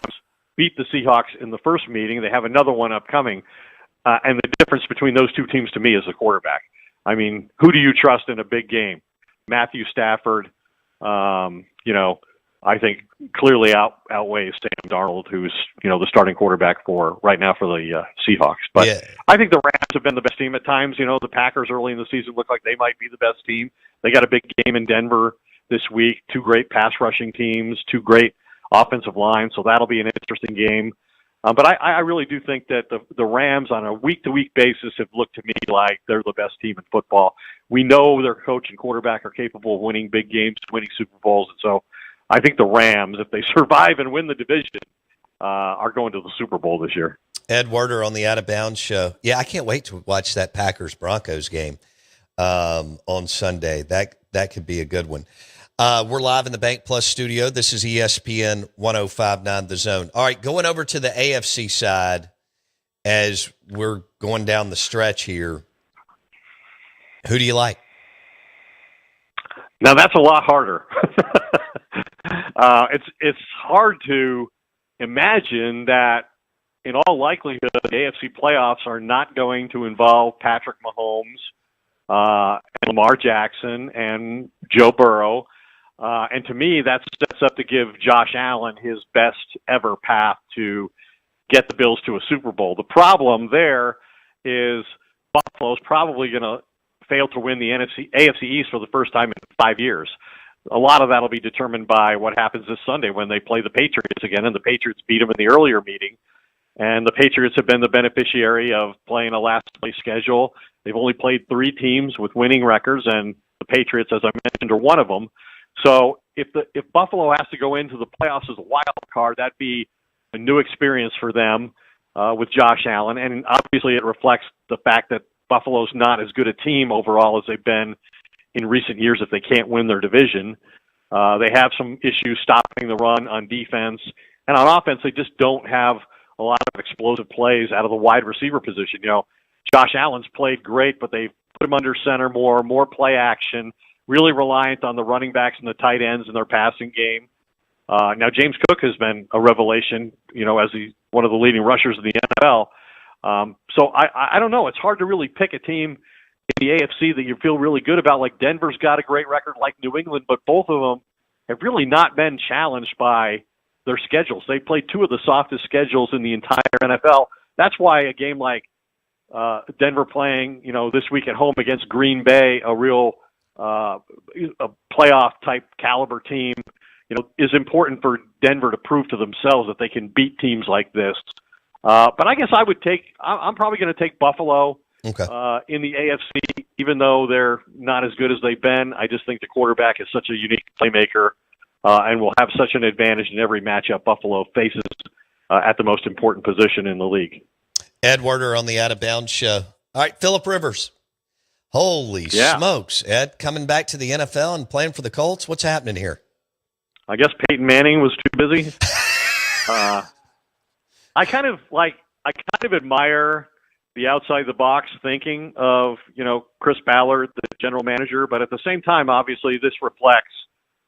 Speaker 7: beat the Seahawks in the first meeting. They have another one upcoming. And the difference between those two teams to me is the quarterback. I mean, who do you trust in a big game? Matthew Stafford, I think clearly outweighs Sam Darnold, who's, the starting quarterback right now for the Seahawks. But yeah. I think the Rams have been the best team at times. The Packers early in the season look like they might be the best team. They got a big game in Denver this week, 2 great pass rushing teams, 2 great offensive lines, so that'll be an interesting game. But I really do think that the Rams on a week-to-week basis have looked to me like they're the best team in football. We know their coach and quarterback are capable of winning big games, winning Super Bowls, and so I think the Rams, if they survive and win the division, are going to the Super Bowl this year.
Speaker 3: Ed Werder on the Out of Bounds show. Yeah, I can't wait to watch that Packers-Broncos game on Sunday. That could be a good one. We're live in the Bank Plus studio. This is ESPN 105.9 The Zone. All right, going over to the AFC side as we're going down the stretch here. Who do you like?
Speaker 7: Now, that's a lot harder. It's hard to imagine that in all likelihood, the AFC playoffs are not going to involve Patrick Mahomes and Lamar Jackson and Joe Burrow. And to me, that sets up to give Josh Allen his best ever path to get the Bills to a Super Bowl. The problem there is Buffalo's probably going to fail to win the AFC East for the first time in 5 years. A lot of that will be determined by what happens this Sunday when they play the Patriots again, and the Patriots beat them in the earlier meeting. And the Patriots have been the beneficiary of playing a last-place schedule. They've only played 3 teams with winning records, and the Patriots, as I mentioned, are one of them. So if Buffalo has to go into the playoffs as a wild card, that'd be a new experience for them with Josh Allen. And obviously it reflects the fact that Buffalo's not as good a team overall as they've been in recent years if they can't win their division. They have some issues stopping the run on defense. And on offense, they just don't have a lot of explosive plays out of the wide receiver position. Josh Allen's played great, but they've put him under center more play action, really reliant on the running backs and the tight ends in their passing game. Now, James Cook has been a revelation, as one of the leading rushers in the NFL. So I don't know. It's hard to really pick a team in the AFC that you feel really good about. Like Denver's got a great record like New England, but both of them have really not been challenged by their schedules. They played 2 of the softest schedules in the entire NFL. That's why a game like Denver playing, this week at home against Green Bay, a real a playoff type caliber team, is important for Denver to prove to themselves that they can beat teams like this. But I guess I'm probably going to take Buffalo in the AFC, even though they're not as good as they've been. I just think the quarterback is such a unique playmaker and will have such an advantage in every matchup Buffalo faces at the most important position in the league.
Speaker 3: Ed Werder on the Out of Bounds show. All right, Phillip Rivers. Holy smokes, Ed, coming back to the NFL and playing for the Colts. What's happening here?
Speaker 7: I guess Peyton Manning was too busy. I kind of admire the outside the box thinking of, Chris Ballard, the general manager, but at the same time, obviously this reflects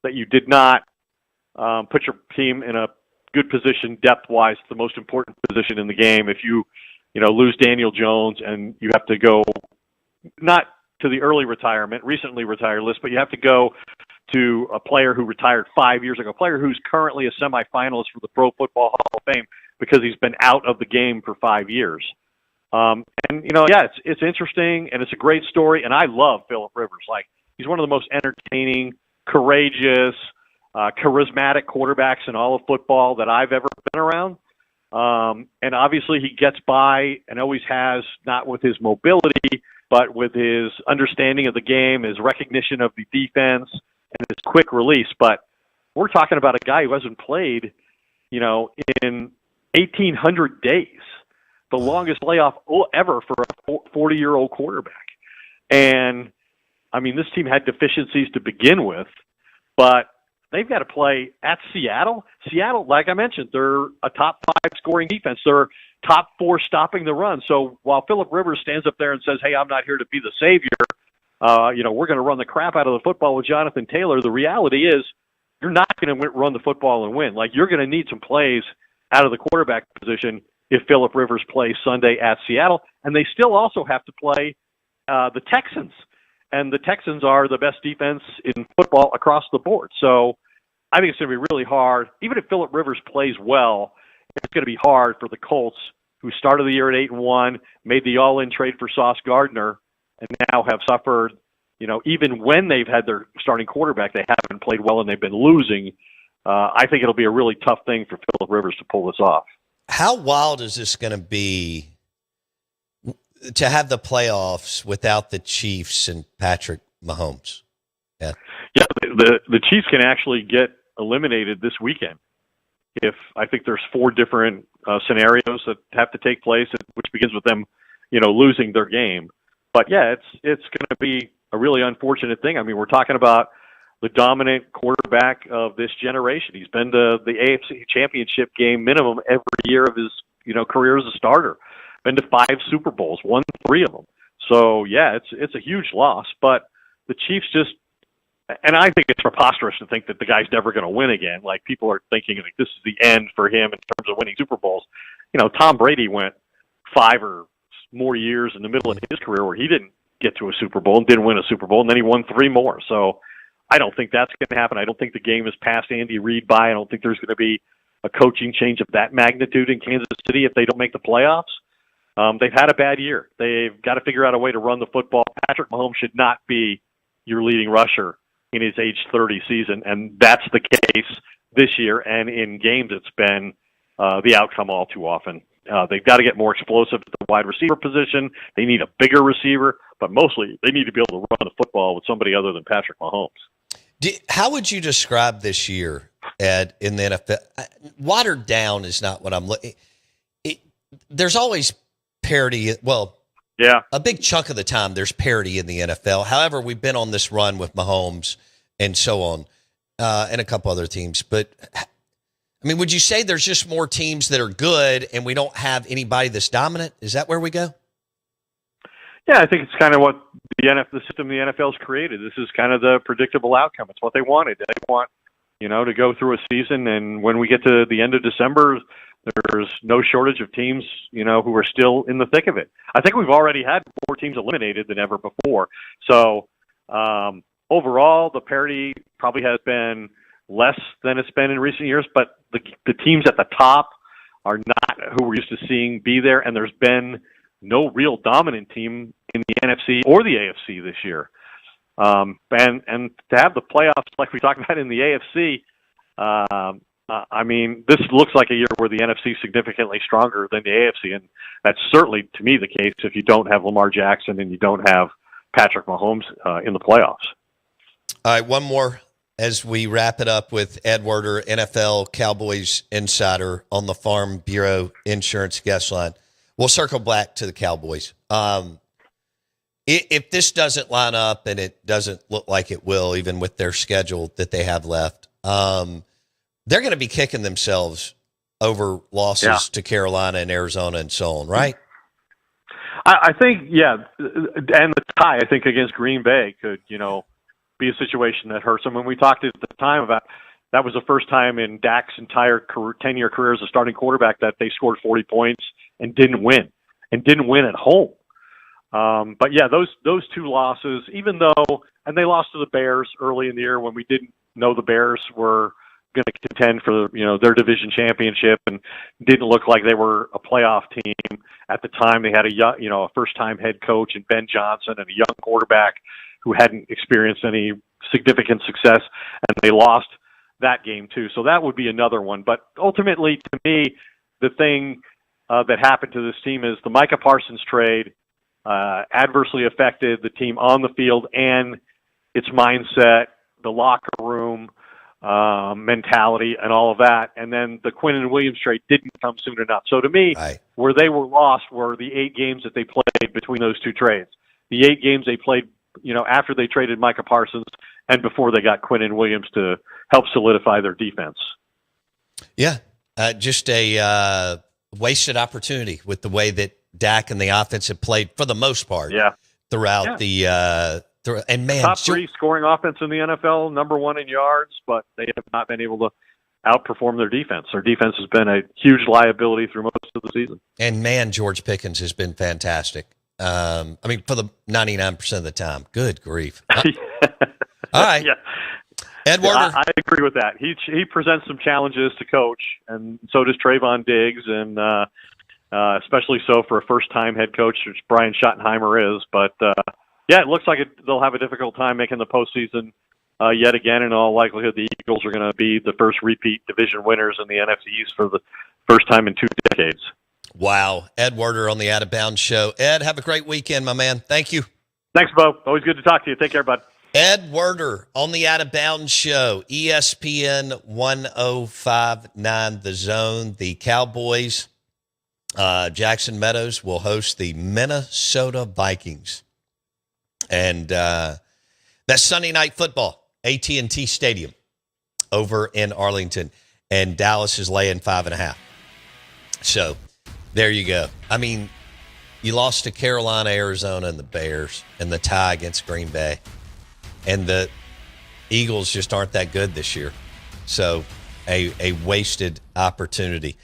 Speaker 7: that you did not put your team in a good position depth-wise, the most important position in the game. If you lose Daniel Jones and you have to go not to the early retirement, recently retired list, but you have to go to a player who retired 5 years ago, a player who's currently a semifinalist for the Pro Football Hall of Fame because he's been out of the game for 5 years. It's interesting and it's a great story, and I love Phillip Rivers. Like, he's one of the most entertaining, courageous, charismatic quarterbacks in all of football that I've ever been around. And obviously he gets by and always has, not with his mobility, but with his understanding of the game, his recognition of the defense, and his quick release. But we're talking about a guy who hasn't played, in 1,800 days, the longest layoff ever for a 40-year-old quarterback. And, I mean, this team had deficiencies to begin with, but they've got to play at Seattle. Seattle, like I mentioned, they're a top 5 scoring defense. They're top 4 stopping the run. So while Phillip Rivers stands up there and says, hey, I'm not here to be the savior, we're going to run the crap out of the football with Jonathan Taylor, the reality is you're not going to run the football and win. Like, you're going to need some plays out of the quarterback position if Phillip Rivers plays Sunday at Seattle. And they still also have to play the Texans. And the Texans are the best defense in football across the board. So I think it's going to be really hard. Even if Phillip Rivers plays well, it's going to be hard for the Colts, who started the year at 8-1, made the all-in trade for Sauce Gardner, and now have suffered, even when they've had their starting quarterback, they haven't played well and they've been losing. I think it'll be a really tough thing for Phillip Rivers to pull this off.
Speaker 3: How wild is this going to be to have the playoffs without the Chiefs and Patrick Mahomes? Yeah,
Speaker 7: the Chiefs can actually get eliminated this weekend. If I think there's 4 different scenarios that have to take place, which begins with them, losing their game. But yeah, it's going to be a really unfortunate thing. I mean, we're talking about the dominant quarterback of this generation. He's been to the AFC Championship game minimum every year of his career as a starter. Been to 5 Super Bowls, won 3 of them. So yeah, it's a huge loss. But the Chiefs just, and I think it's preposterous to think that the guy's never going to win again. Like, people are thinking like this is the end for him in terms of winning Super Bowls. Tom Brady went 5 or more years in the middle of his career where he didn't get to a Super Bowl and didn't win a Super Bowl, and then he won 3 more. So I don't think that's going to happen. I don't think the game is past Andy Reid by. I don't think there's going to be a coaching change of that magnitude in Kansas City if they don't make the playoffs. They've had a bad year. They've got to figure out a way to run the football. Patrick Mahomes should not be your leading rusher in his age 30 season, and that's the case this year. And in games, it's been the outcome all too often. They've got to get more explosive at the wide receiver position. They need a bigger receiver, but mostly they need to be able to run the football with somebody other than Patrick Mahomes.
Speaker 3: How would you describe this year, Ed, in the NFL? Watered down is not what I'm looking. There's always parity. Well, yeah, a big chunk of the time there's parity in the NFL. However, we've been on this run with Mahomes and so on, and a couple other teams. But I mean, would you say there's just more teams that are good and we don't have anybody that's dominant? Is that where we go?
Speaker 7: Yeah, I think it's kind of what the system the NFL's created. This is kind of the predictable outcome. It's what they wanted. They want, to go through a season, and when we get to the end of December, there's no shortage of teams, who are still in the thick of it. I think we've already had more teams eliminated than ever before. So overall, the parity probably has been less than it's been in recent years, but the teams at the top are not who we're used to seeing be there, and there's been no real dominant team in the NFC or the AFC this year. And to have the playoffs like we talked about in the AFC, I mean, this looks like a year where the NFC is significantly stronger than the AFC, and that's certainly, to me, the case if you don't have Lamar Jackson and you don't have Patrick Mahomes in the playoffs.
Speaker 3: All right, one more as we wrap it up with Ed Werder, NFL Cowboys insider on the Farm Bureau Insurance guest line. We'll circle back to the Cowboys. If this doesn't line up, and it doesn't look like it will, even with their schedule that they have left, they're going to be kicking themselves over losses to Carolina and Arizona and so on, right?
Speaker 7: I think, yeah, and the tie, I think, against Green Bay could, be a situation that hurts them. When we talked at the time about, that was the first time in Dak's entire 10-year career as a starting quarterback that they scored 40 points and didn't win at home. But yeah, those two losses, even though, and they lost to the Bears early in the year when we didn't know the Bears were going to contend for their division championship and didn't look like they were a playoff team at the time. They had a first-time head coach in Ben Johnson and a young quarterback who hadn't experienced any significant success, and they lost that game too. So that would be another one. But ultimately, to me, the thing that happened to this team is the Micah Parsons trade adversely affected the team on the field and its mindset, the locker room mentality, and all of that. And then the Quinnen Williams trade didn't come soon enough. So to me, where they were lost were the 8 games that they played between those two trades. The 8 games they played, after they traded Micah Parsons and before they got Quinnen Williams to help solidify their defense.
Speaker 3: Yeah, just a wasted opportunity with the way that Dak and the offense have played for the most part.
Speaker 7: Yeah.
Speaker 3: Throughout the and man,
Speaker 7: top 3 scoring offense in the NFL, number 1 in yards, but they have not been able to outperform their defense. Their defense has been a huge liability through most of the season.
Speaker 3: And man, George Pickens has been fantastic. I mean, for the 99% of the time. Good grief. All right.
Speaker 7: Yeah.
Speaker 3: Ed Werder.
Speaker 7: I agree with that. He presents some challenges to coach, and so does Trayvon Diggs, and especially so for a first-time head coach, which Brian Schottenheimer is. But, yeah, it looks like they'll have a difficult time making the postseason yet again. In all likelihood, the Eagles are going to be the first repeat division winners in the NFC East for the first time in 2 decades.
Speaker 3: Wow. Ed Werder on the Out of Bounds Show. Ed, have a great weekend, my man. Thank you.
Speaker 7: Thanks, Bo. Always good to talk to you. Take care, bud.
Speaker 3: Ed Werder on the Out of Bounds Show, ESPN 105.9 The Zone. The Cowboys, Jackson Meadows, will host the Minnesota Vikings. And that's Sunday Night Football, AT&T Stadium over in Arlington. And Dallas is laying 5.5. So there you go. I mean, you lost to Carolina, Arizona, and the Bears, and the tie against Green Bay. And the Eagles just aren't that good this year. So a wasted opportunity.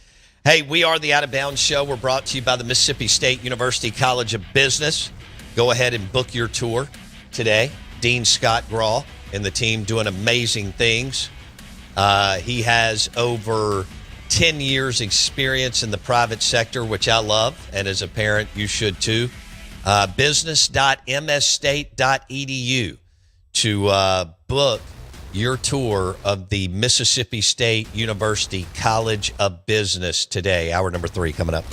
Speaker 3: Hey, we are the Out of Bounds Show. We're brought to you by the Mississippi State University College of Business. Go ahead and book your tour today. Dean Scott Graw and the team doing amazing things. He has over 10 years experience in the private sector, which I love. And as a parent, you should too. Business.msstate.edu to book your tour of the Mississippi State University College of Business today. Hour number 3 coming up.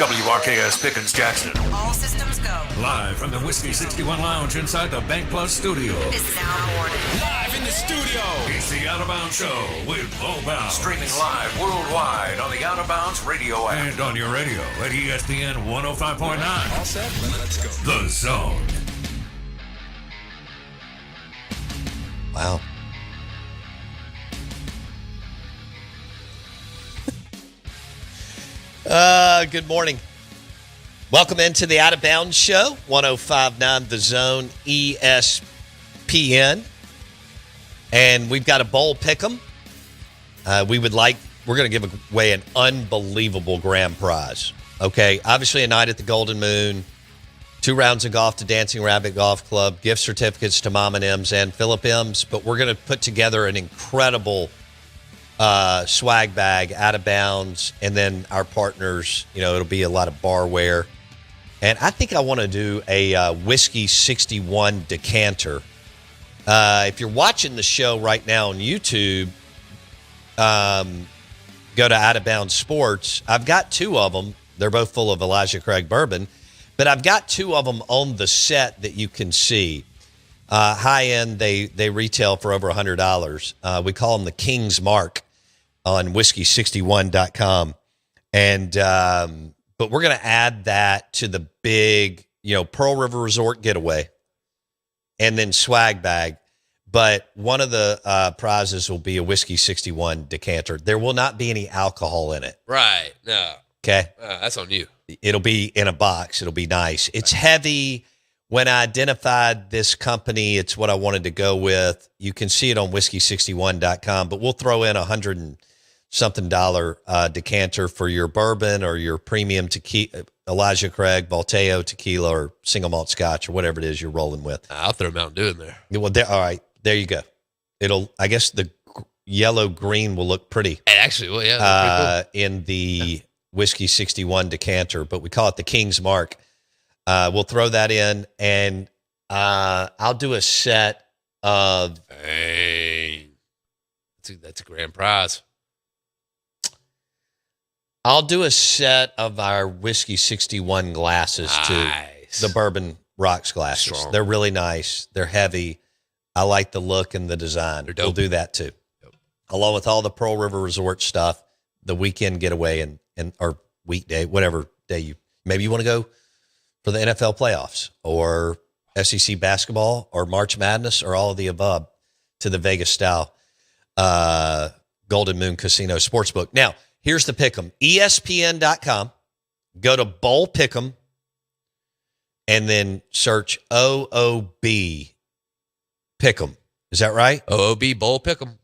Speaker 1: WRKS Pickens Jackson.
Speaker 8: All systems go.
Speaker 1: Live from the Whiskey 61 Lounge inside the Bank Plus studio.
Speaker 8: Is now awarded.
Speaker 1: Live in the studio. It's the Out of Bounds Show with Bo Bounds. Streaming live worldwide on the Out of Bounds radio app. And on your radio at ESPN 105.9.
Speaker 9: All set? Let's go.
Speaker 1: The Zone.
Speaker 3: Wow. Good morning. Welcome into the Out of Bounds Show, 105.9 The Zone, ESPN. And we've got a bowl pick'em. We're going to give away an unbelievable grand prize. Okay, obviously a night at the Golden Moon, 2 rounds of golf to Dancing Rabbit Golf Club, gift certificates to Mom and M's and Philip M's, but we're going to put together an incredible swag bag, Out of Bounds, and then our partners, it'll be a lot of barware. And I think I want to do a Whiskey 61 decanter. If you're watching the show right now on YouTube, go to Out of Bounds Sports. I've got 2 of them. They're both full of Elijah Craig bourbon, but I've got 2 of them on the set that you can see. High end, they retail for over $100. We call them the King's Mark on whiskey61.com. And, but we're going to add that to the big, Pearl River Resort getaway and then swag bag. But one of the prizes will be a Whiskey 61 decanter. There will not be any alcohol in it.
Speaker 4: Right. No.
Speaker 3: Okay.
Speaker 4: That's on you.
Speaker 3: It'll be in a box. It'll be nice. It's heavy. When I identified this company, it's what I wanted to go with. You can see it on whiskey61.com, but we'll throw in $100 and something decanter for your bourbon or your premium tequila, Elijah Craig, Volteo tequila, or single malt scotch, or whatever it is you're rolling with.
Speaker 4: I'll throw Mountain Dew in there.
Speaker 3: Well, all right, there you go. I guess the yellow green will look pretty.
Speaker 4: And actually, well, yeah, cool.
Speaker 3: In the Whiskey 61 decanter, but we call it the King's Mark. We'll throw that in, and I'll do a set of.
Speaker 4: Dang. That's a grand prize.
Speaker 3: I'll do a set of our Whiskey 61 glasses
Speaker 4: nice.
Speaker 3: Too. The Bourbon Rocks glasses.
Speaker 4: Strong.
Speaker 3: They're really nice. They're heavy. I like the look and the design.
Speaker 4: They're dope.
Speaker 3: We'll do that too.
Speaker 4: Dope.
Speaker 3: Along with all the Pearl River Resort stuff, the weekend getaway and or weekday, whatever day maybe you want to go for the NFL playoffs or SEC basketball or March Madness or all of the above to the Vegas style Golden Moon Casino Sportsbook. Now, here's the pick'em. ESPN.com. Go to Bowl Pick'em and then search OOB Pick'em. Is that right?
Speaker 4: OOB Bowl Pick'em.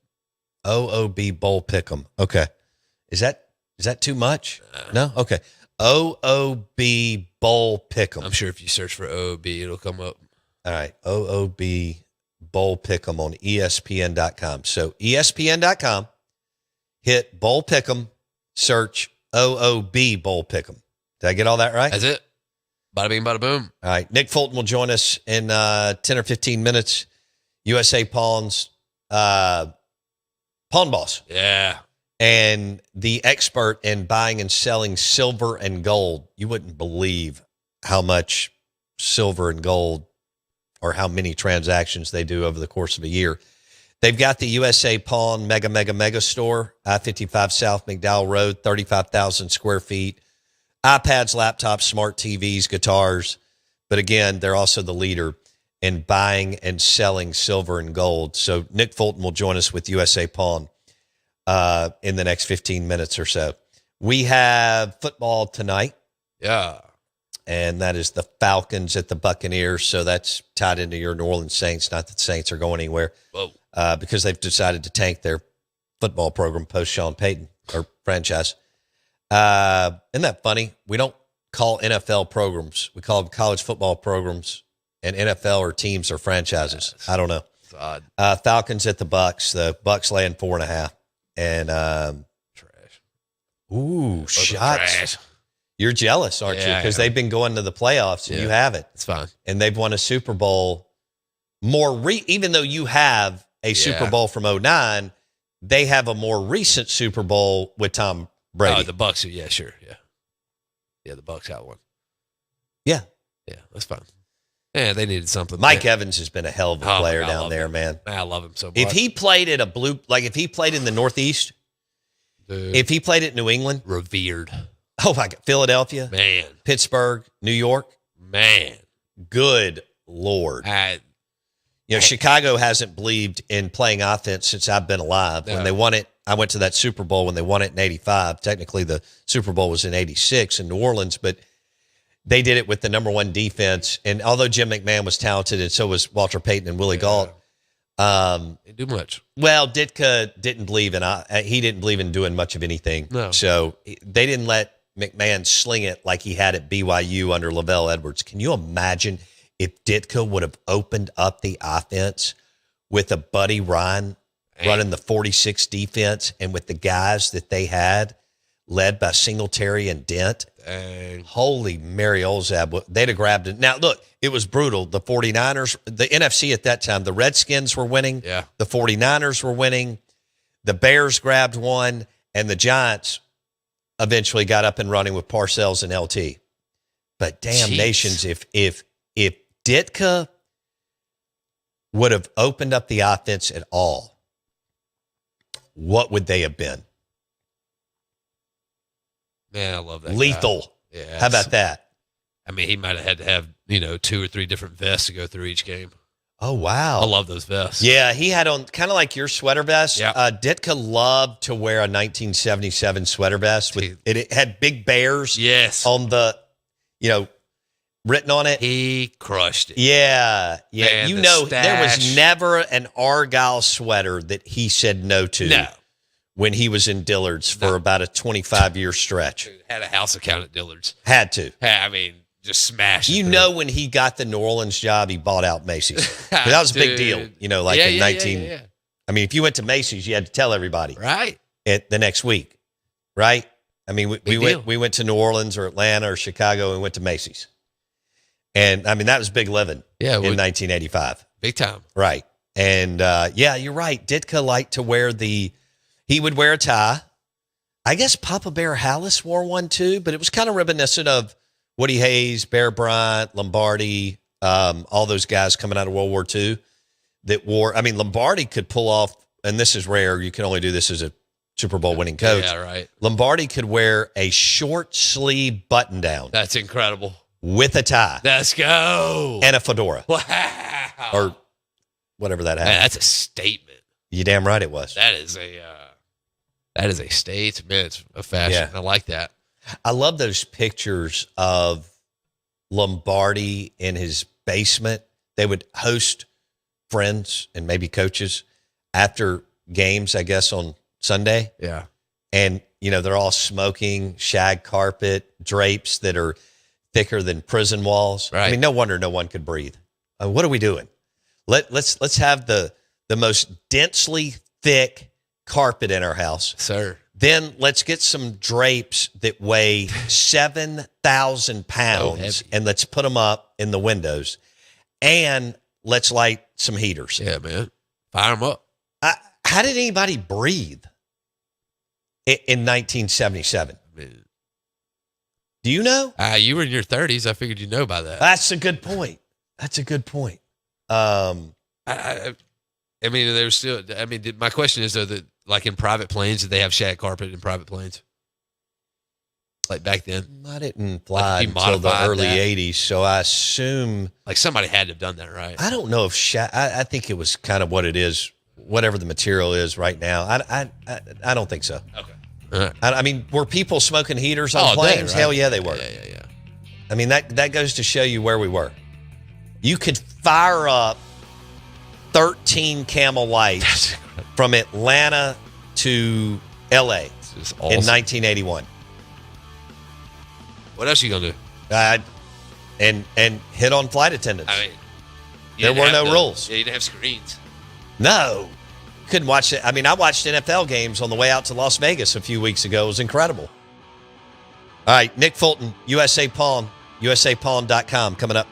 Speaker 3: OOB Bowl Pick'em. Okay. Is that too much? No? Okay. OOB Bowl Pick'em.
Speaker 4: I'm sure if you search for OOB, it'll come up.
Speaker 3: All right. OOB Bowl Pick'em on ESPN.com. So ESPN.com, hit Bowl Pick'em, search OOB Bowl Pick'em. Did I get all that right?
Speaker 4: That's it. Bada bing, bada boom.
Speaker 3: All right. Nick Fulton will join us in 10 or 15 minutes. USA Pawns, Pawn Boss.
Speaker 4: Yeah.
Speaker 3: And the expert in buying and selling silver and gold. You wouldn't believe how much silver and gold or how many transactions they do over the course of a year. They've got the USA Pawn Mega store, I-55 South McDowell Road, 35,000 square feet. iPads, laptops, smart TVs, guitars. But again, they're also the leader in buying and selling silver and gold. So Nick Fulton will join us with USA Pawn in the next 15 minutes or so. We have football tonight.
Speaker 4: Yeah.
Speaker 3: And that is the Falcons at the Buccaneers. So that's tied into your New Orleans Saints. Not that the Saints are going anywhere.
Speaker 4: Whoa.
Speaker 3: Because they've decided to tank their football program post Sean Payton or franchise. Isn't that funny? We don't call NFL programs. We call them college football programs, and NFL or teams or franchises.
Speaker 4: Yes.
Speaker 3: I don't know.
Speaker 4: It's odd.
Speaker 3: Falcons at the Bucks. The Bucks laying 4.5. And
Speaker 4: Trash.
Speaker 3: ooh,
Speaker 4: Both
Speaker 3: shots.
Speaker 4: trash.
Speaker 3: You're jealous, aren't you?
Speaker 4: Yeah,
Speaker 3: Because
Speaker 4: I am.
Speaker 3: they've been going to the playoffs and you haven't.
Speaker 4: It's fine.
Speaker 3: And they've won a Super Bowl even though you have a Super Bowl from 2009, they have a more recent Super Bowl with Tom Brady.
Speaker 4: Oh, the Bucks. Yeah, sure. Yeah. Yeah, the Bucks got one.
Speaker 3: Yeah.
Speaker 4: Yeah, that's fine. Yeah, they needed something.
Speaker 3: Mike Evans has been a hell of a
Speaker 4: Oh, my
Speaker 3: player
Speaker 4: God, I
Speaker 3: down
Speaker 4: love
Speaker 3: there,
Speaker 4: him.
Speaker 3: man.
Speaker 4: I love him so much.
Speaker 3: If he played at if he played in the Northeast,
Speaker 4: Dude,
Speaker 3: if he played at New England,
Speaker 4: revered.
Speaker 3: oh my God, Philadelphia,
Speaker 4: Man.
Speaker 3: Pittsburgh, New York,
Speaker 4: Man.
Speaker 3: good Lord. Chicago hasn't believed in playing offense since I've been alive.
Speaker 4: No.
Speaker 3: When they won it, I went to that Super Bowl when they won it in 85. Technically, the Super Bowl was in 86 in New Orleans, but they did it with the number one defense. And although Jim McMahon was talented, and so was Walter Payton and Willie Gault,
Speaker 4: Didn't do much.
Speaker 3: well, Ditka didn't believe in doing much of anything.
Speaker 4: No.
Speaker 3: So they didn't let McMahon sling it like he had at BYU under Lavelle Edwards. Can you imagine if Ditka would have opened up the offense with a Buddy Ryan running the 46 defense and with the guys that they had led by Singletary and Dent?
Speaker 4: Dang.
Speaker 3: Holy Mary Olzab, they'd have grabbed it. Now, look, it was brutal. The 49ers, the NFC at that time, the Redskins were winning.
Speaker 4: Yeah.
Speaker 3: The 49ers were winning. The Bears grabbed one, and the Giants eventually got up and running with Parcells and LT. But damn
Speaker 4: Jeez.
Speaker 3: nations, if Ditka would have opened up the offense at all, what would they have been?
Speaker 4: Man, I love that guy.
Speaker 3: Lethal.
Speaker 4: Yeah.
Speaker 3: How about that?
Speaker 4: I mean, he might have had to have, 2 or 3 different vests to go through each game.
Speaker 3: Oh, wow.
Speaker 4: I love those vests.
Speaker 3: Yeah, he had on kind of like your sweater vest.
Speaker 4: Yeah.
Speaker 3: Ditka loved to wear a 1977 sweater vest. It had big bears
Speaker 4: Yes.
Speaker 3: on the, written on it.
Speaker 4: He crushed it.
Speaker 3: Yeah.
Speaker 4: Man,
Speaker 3: you
Speaker 4: the
Speaker 3: know, there was
Speaker 4: stash.
Speaker 3: never an Argyle sweater that he said no to
Speaker 4: No.
Speaker 3: when he was in Dillard's for about a 25-year stretch.
Speaker 4: Dude, had a house account at Dillard's.
Speaker 3: Had to.
Speaker 4: I mean, just smashed it.
Speaker 3: You
Speaker 4: through.
Speaker 3: know, when he got the New Orleans job, he bought out Macy's. 'Cause that was a big deal,
Speaker 4: Dude.
Speaker 3: like
Speaker 4: Yeah,
Speaker 3: in
Speaker 4: yeah,
Speaker 3: 19.
Speaker 4: yeah.
Speaker 3: I mean, if you went to Macy's, you had to tell everybody.
Speaker 4: Right.
Speaker 3: The next week, right? I mean, we
Speaker 4: deal.
Speaker 3: went to New Orleans or Atlanta or Chicago and went to Macy's. And I mean, that was big living
Speaker 4: Yeah.
Speaker 3: in 1985.
Speaker 4: Big time.
Speaker 3: Right. And you're right. Ditka liked to wear he would wear a tie. I guess Papa Bear Hallis wore one too, but it was kind of reminiscent of Woody Hayes, Bear Bryant, Lombardi, all those guys coming out of World War II that wore. I mean, Lombardi could pull off, and this is rare. You can only do this as a Super Bowl winning coach.
Speaker 4: Yeah, right.
Speaker 3: Lombardi could wear a short sleeve button down
Speaker 4: That's incredible.
Speaker 3: with a tie
Speaker 4: Let's go.
Speaker 3: and a fedora
Speaker 4: Wow.
Speaker 3: or whatever that
Speaker 4: Man,
Speaker 3: happened.
Speaker 4: that's a statement.
Speaker 3: You damn right it was.
Speaker 4: That is a statement of fashion.
Speaker 3: Yeah.
Speaker 4: I like that.
Speaker 3: I love those pictures of Lombardi in his basement. They would host friends and maybe coaches after games, I guess, on Sunday.
Speaker 4: Yeah.
Speaker 3: And, they're all smoking, shag carpet, drapes that are thicker than prison walls.
Speaker 4: Right.
Speaker 3: I mean, no wonder no one could breathe. What are we doing? Let's have the most densely thick carpet in our house.
Speaker 4: Sir.
Speaker 3: Then let's get some drapes that weigh 7,000 pounds
Speaker 4: heavy.
Speaker 3: and let's put them up in the windows. And let's light some heaters.
Speaker 4: Yeah, man. Fire them up.
Speaker 3: How did anybody breathe in 1977? Do you know?
Speaker 4: You were in your 30s. I figured you'd know by that.
Speaker 3: That's a good point.
Speaker 4: I mean, they were still. I mean, my question is though that like in private planes, did they have shag carpet in private planes? Like back then,
Speaker 3: I didn't fly
Speaker 4: Like, you
Speaker 3: until the
Speaker 4: modified
Speaker 3: early
Speaker 4: that.
Speaker 3: 80s, so I assume.
Speaker 4: like somebody had to have done that, right?
Speaker 3: I don't know if I think it was kind of what it is, whatever the material is right now. I don't think so.
Speaker 4: Okay. All right.
Speaker 3: I mean, were people smoking heaters on
Speaker 4: Oh,
Speaker 3: planes?
Speaker 4: right?
Speaker 3: Hell yeah, they were.
Speaker 4: Yeah.
Speaker 3: I mean, that goes to show you where we were. You could fire up 13 Camel Lights from Atlanta to L.A.
Speaker 4: It's
Speaker 3: in
Speaker 4: awesome.
Speaker 3: 1981.
Speaker 4: What else you gonna do?
Speaker 3: And hit on flight attendants.
Speaker 4: I mean, you
Speaker 3: There
Speaker 4: didn't
Speaker 3: were
Speaker 4: have
Speaker 3: no rules.
Speaker 4: Yeah, you didn't have screens.
Speaker 3: No, couldn't watch it. I mean, I watched NFL games on the way out to Las Vegas a few weeks ago. It was incredible. All right, Nick Fulton, USA Pawn, USAPawn.com coming up.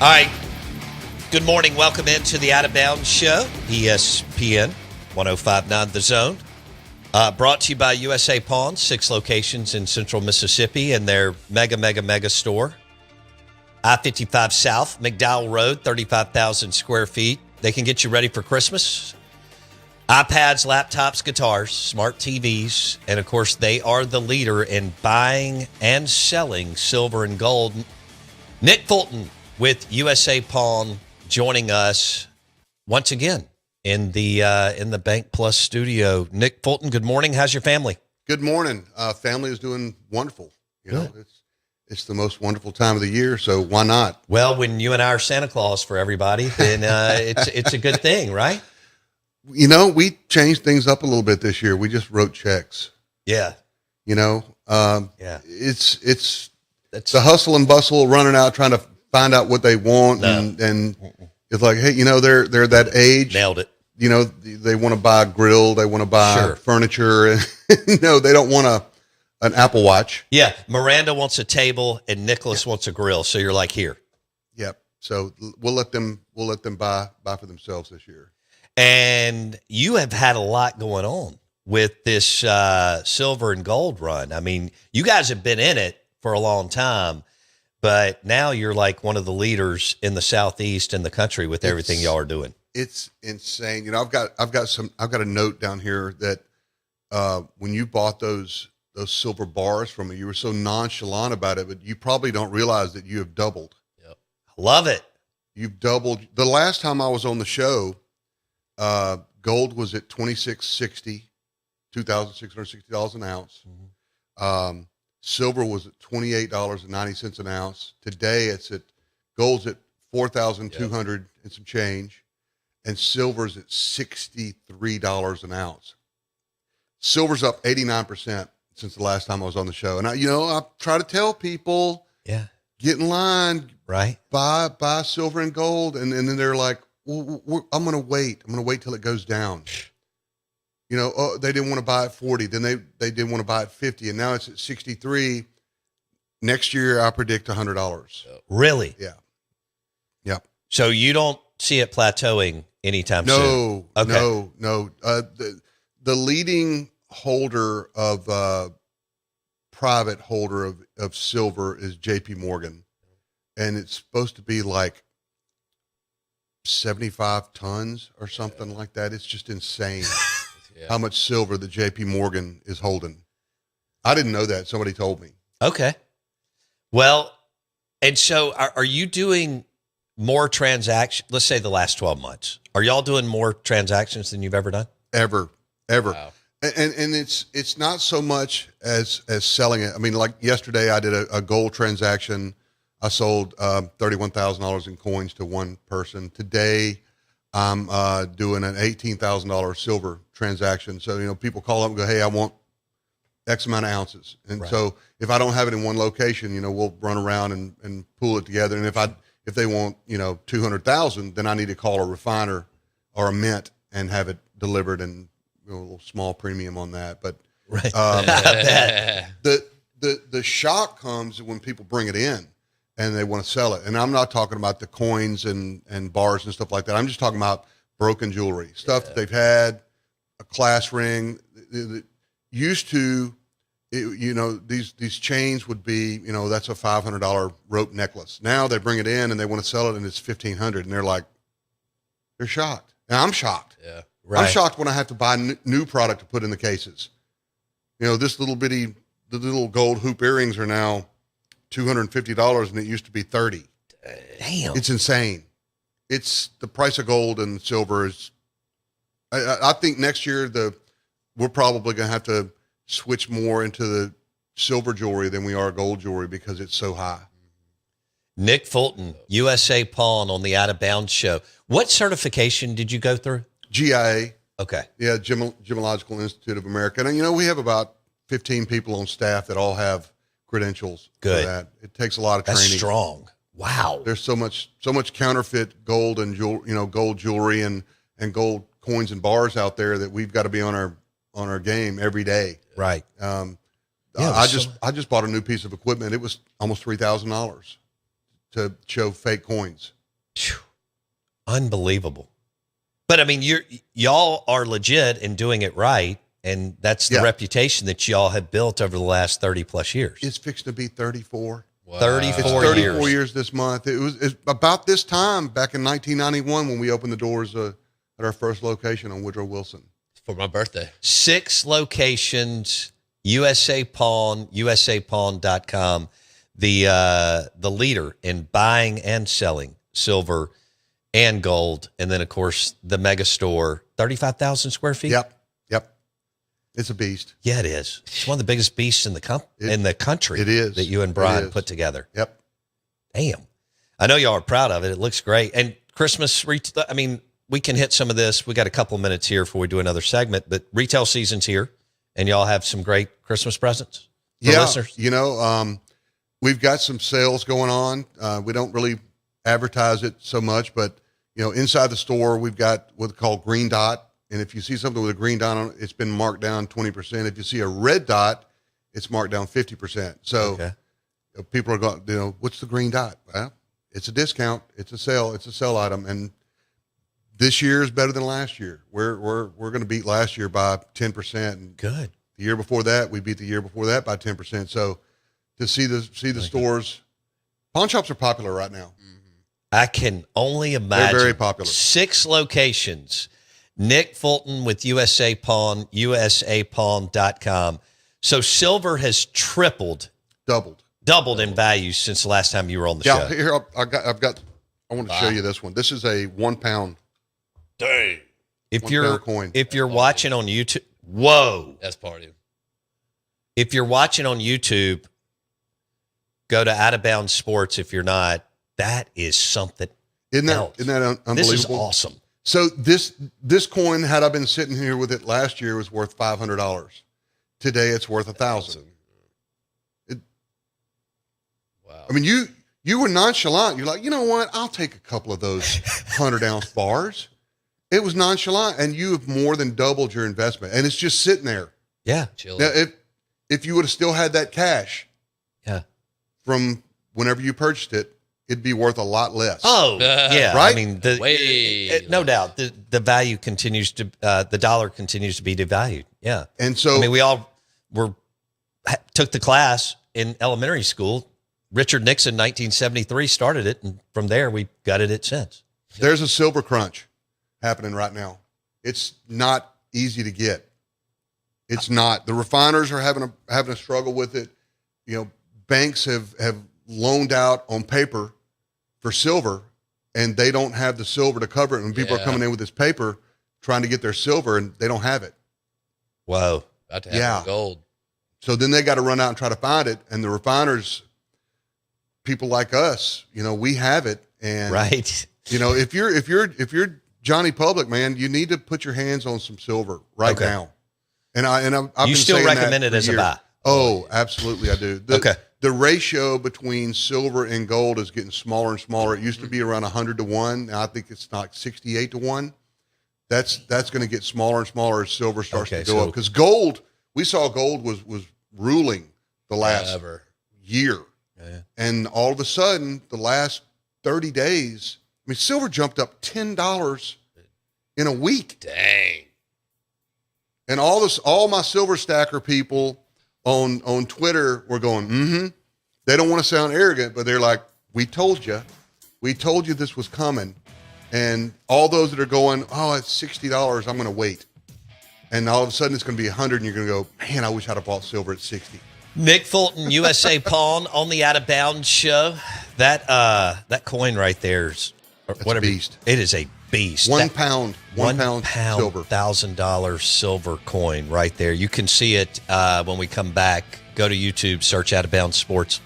Speaker 3: right. Good morning. Welcome into the Out of Bounds Show, ESPN 105.9 The Zone. Brought to you by USA Pawn, 6 locations in central Mississippi and their mega store. I-55 South, McDowell Road, 35,000 square feet. They can get you ready for Christmas. iPads, laptops, guitars, smart TVs, and of course, they are the leader in buying and selling silver and gold. Nick Fulton with USA Pawn joining us once again in the Bank Plus studio. Nick Fulton, good morning. How's your family?
Speaker 9: Good morning. Family is doing wonderful. You know, it's the most wonderful time of the year, so why not?
Speaker 3: Well, when you and I are Santa Claus for everybody, then it's a good thing, right?
Speaker 9: You know, we changed things up a little bit this year. We just wrote checks.
Speaker 3: Yeah.
Speaker 9: You know,
Speaker 3: Yeah.
Speaker 9: it's the hustle and bustle, running out trying to find out what they want, and it's like, hey, you know, they're that age.
Speaker 3: Nailed it.
Speaker 9: You know, they want to buy a grill, they want to buy furniture, and you know, they don't want an Apple Watch.
Speaker 3: Yeah, Miranda wants a table and Nicholas wants a grill. So you're like, here.
Speaker 9: Yep. So we'll let them buy for themselves this year.
Speaker 3: And you have had a lot going on with this silver and gold run. I mean, you guys have been in it for a long time, but now you're like one of the leaders in the Southeast in the country with everything y'all are doing.
Speaker 9: It's insane. You know, I've got a note down here that when you bought those silver bars from me, you were so nonchalant about it, but you probably don't realize that you have doubled.
Speaker 3: Yep. Love it.
Speaker 9: You've doubled. The last time I was on the show, gold was at $2,660 an ounce.
Speaker 3: Mm-hmm.
Speaker 9: Silver was at $28.90 an ounce. Today gold's at $4,200 and some change, and silver's at $63 an ounce. Silver's up 89% since the last time I was on the show. And I try to tell people, get in line,
Speaker 3: right?
Speaker 9: Buy silver and gold. And then they're like, well, I'm going to wait. I'm going to wait till it goes down. You know, they didn't want to buy at 40. Then they didn't want to buy at 50. And now it's at 63. Next year, I predict $100.
Speaker 3: Really?
Speaker 9: Yeah. Yep.
Speaker 3: So you don't see it plateauing anytime soon?
Speaker 9: No.
Speaker 3: Okay.
Speaker 9: No. The leading holder of private holder of silver is JP Morgan. And it's supposed to be like 75 tons or something like that. It's just insane how much silver the JP Morgan is holding. I didn't know that. Somebody told me.
Speaker 3: Okay. Well, and so are you doing more transactions? Let's say the last 12 months. Are y'all doing more transactions than you've ever done?
Speaker 9: Ever.
Speaker 4: Wow.
Speaker 9: And it's not so much as selling it. I mean, like yesterday I did a gold transaction. I sold $31,000 in coins to one person. Today, I'm doing an $18,000 silver transaction. So, you know, people call up and go, hey, I want X amount of ounces. And so if I don't have it in one location, you know, we'll run around and pool it together. And if they want, you know, 200,000, then I need to call a refiner or a mint and have it delivered, and you know, a little small premium on that. But the shock comes when people bring it in and they want to sell it. And I'm not talking about the coins and bars and stuff like that. I'm just talking about broken jewelry, stuff that they've had, a class ring. Used to, you know, these chains would be, you know, that's a $500 rope necklace. Now they bring it in and they want to sell it and it's $1,500, and they're shocked. And I'm shocked.
Speaker 4: Yeah.
Speaker 9: I'm shocked when I have to buy new product to put in the cases. You know, the little gold hoop earrings are now $250, and it used to be $30.
Speaker 3: Damn.
Speaker 9: It's insane. It's the price of gold and silver is, I think next year we're probably going to have to switch more into the silver jewelry than we are gold jewelry because it's so high.
Speaker 3: Nick Fulton, USA Pawn on the Out of Bounds Show. What certification did you go through?
Speaker 9: GIA.
Speaker 3: Okay.
Speaker 9: Yeah, Gemological Institute of America. And, you know, we have about 15 people on staff that all have credentials
Speaker 3: Good.
Speaker 9: for that. It takes a lot of training.
Speaker 3: That's strong. Wow.
Speaker 9: There's so much counterfeit gold and gold jewelry and gold coins and bars out there that we've got to be on our game every day.
Speaker 3: Right.
Speaker 9: I just bought a new piece of equipment. It was almost $3,000 to show fake coins.
Speaker 3: Phew. Unbelievable. But I mean, y'all are legit in doing it right, and that's the reputation that y'all have built over the last 30 plus years.
Speaker 9: It's fixed to be 34.
Speaker 4: Wow.
Speaker 3: 34
Speaker 9: It's 34
Speaker 3: years.
Speaker 9: years this month. It's about this time back in 1991 when we opened the doors at our first location on Woodrow Wilson.
Speaker 4: For my birthday.
Speaker 3: 6 locations, USA Pawn, USAPawn.com, the leader in buying and selling silver and gold. And then, of course, the mega store, 35,000 square feet.
Speaker 9: Yep. It's a beast.
Speaker 3: Yeah, it is. It's one of the biggest beasts in the country.
Speaker 9: It is.
Speaker 3: That you and Brian put together.
Speaker 9: Yep.
Speaker 3: Damn. I know y'all are proud of it. It looks great. And Christmas, I mean, we can hit some of this. We got a couple of minutes here before we do another segment, but retail season's here, and y'all have some great Christmas presents for listeners.
Speaker 9: You know, we've got some sales going on. We don't really advertise it so much, but, you know, inside the store, we've got what's called green dot. And if you see something with a green dot on it, it's been marked down 20%. If you see a red dot, it's marked down 50%. So people are going, you know, what's the green dot? Well, it's a discount. It's a sale. It's a sell item. And this year is better than last year. We're going to beat last year by 10%. And
Speaker 3: Good.
Speaker 9: the year before that, we beat the year before that by 10%. So to see the stores, pawn shops are popular right now.
Speaker 3: I can only imagine.
Speaker 9: They're very popular.
Speaker 3: 6 locations. Nick Fulton with USA Pawn, USAPawn.com. So silver has doubled in value since the last time you were on the show.
Speaker 9: Here I want to show you this one. This is a 1 pound.
Speaker 4: Dang.
Speaker 3: If
Speaker 9: 1
Speaker 3: you're
Speaker 9: pound coin.
Speaker 3: if you're watching on YouTube, whoa.
Speaker 4: That's party.
Speaker 3: If you're watching on YouTube, go to Out of Bounds Sports. If you're not, that is something.
Speaker 9: Isn't that unbelievable?
Speaker 3: This is awesome.
Speaker 9: So this coin, had I been sitting here with it last year, was worth $500. Today it's worth $1,000.
Speaker 4: Wow.
Speaker 9: I mean, you were nonchalant. You're like, you know what? I'll take a couple of those 100-ounce bars. It was nonchalant, and you have more than doubled your investment, and it's just sitting there.
Speaker 3: Yeah.
Speaker 4: Chill.
Speaker 9: Now, if you would have still had that cash, from whenever you purchased it, it'd be worth a lot less.
Speaker 3: Oh, yeah.
Speaker 9: Right?
Speaker 3: I mean, no
Speaker 4: Way
Speaker 3: doubt, the value continues to, the dollar continues to be devalued. Yeah.
Speaker 9: And so,
Speaker 3: I mean, we all took the class in elementary school. Richard Nixon, 1973, started it, and from there we gutted it since.
Speaker 9: there's a silver crunch happening right now. It's not easy to get. It's not. The refiners are having a struggle with it. You know, banks have loaned out on paper for silver, and they don't have the silver to cover it. And people are coming in with this paper trying to get their silver, and they don't have it.
Speaker 3: Whoa.
Speaker 4: About to have gold.
Speaker 9: So then they got to run out and try to find it. And the refiners, people like us, you know, we have it. And
Speaker 3: Right.
Speaker 9: you know, if you're Johnny Public, man, you need to put your hands on some silver right
Speaker 3: Okay.
Speaker 9: now. And I've
Speaker 3: You
Speaker 9: been
Speaker 3: still
Speaker 9: saying
Speaker 3: recommend
Speaker 9: that
Speaker 3: it
Speaker 9: for
Speaker 3: as a
Speaker 9: years.
Speaker 3: buy?
Speaker 9: Oh, absolutely, I do.
Speaker 3: Okay.
Speaker 9: The ratio between silver and gold is getting smaller and smaller. It used to be around 100 to 1. Now I think it's like 68 to 1. That's going to get smaller and smaller as silver starts to go up. Because gold, we saw gold was ruling the last year.
Speaker 3: Yeah.
Speaker 9: And all of a sudden, the last 30 days, I mean, silver jumped up $10 in a week.
Speaker 4: Dang.
Speaker 9: And all my silver stacker people on Twitter were going, They don't want to sound arrogant, but they're like, we told you this was coming. And all those that are going, oh, it's $60, I'm going to wait. And all of a sudden it's going to be 100, and you're going to go, man, I wish I'd have bought silver at 60.
Speaker 3: Nick Fulton, USA Pawn on the Out of Bounds show. That coin right there is
Speaker 9: a beast.
Speaker 3: It is a beast.
Speaker 9: One pound silver.
Speaker 3: $1,000 silver coin right there. You can see it when we come back. Go to YouTube, search Out of Bounds Sports.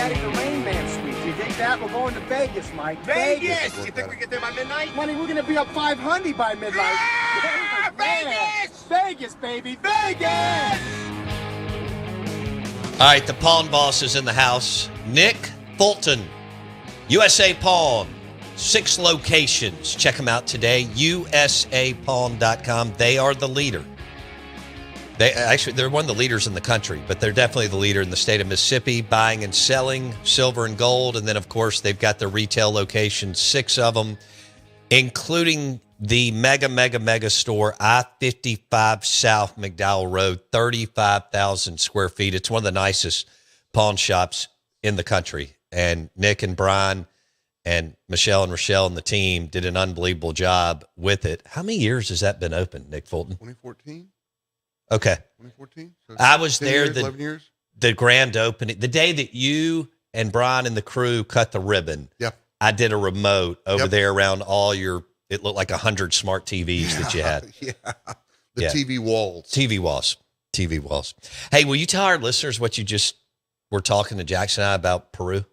Speaker 10: adding the Rain Man suite. Do you dig that? We're going to Vegas, Mike. Vegas! You think we get there by midnight? Money, we're going to be up 500 by midnight. Yeah, Vegas! Vegas, baby, Vegas!
Speaker 3: All right, the Pawn Boss is in the house. Nick Fulton, USA Pawn, 6 locations. Check them out today, usapawn.com. They are the leader. They're one of the leaders in the country, but they're definitely the leader in the state of Mississippi, buying and selling silver and gold. And then, of course, they've got their retail locations, 6 of them, including the mega store, I-55 South McDowell Road, 35,000 square feet. It's one of the nicest pawn shops in the country. And Nick and Brian and Michelle and Rochelle and the team did an unbelievable job with it. How many years has that been open, Nick Fulton?
Speaker 9: 2014.
Speaker 3: Okay.
Speaker 9: 2014. So
Speaker 3: I was there
Speaker 9: 11 years.
Speaker 3: The grand opening, the day that you and Brian and the crew cut the ribbon.
Speaker 9: Yep.
Speaker 3: I did a remote over there around all your, it looked like 100 smart TVs that you had.
Speaker 9: The TV walls.
Speaker 3: TV walls. Hey, will you tell our listeners what you just were talking to Jackson and I about Peru?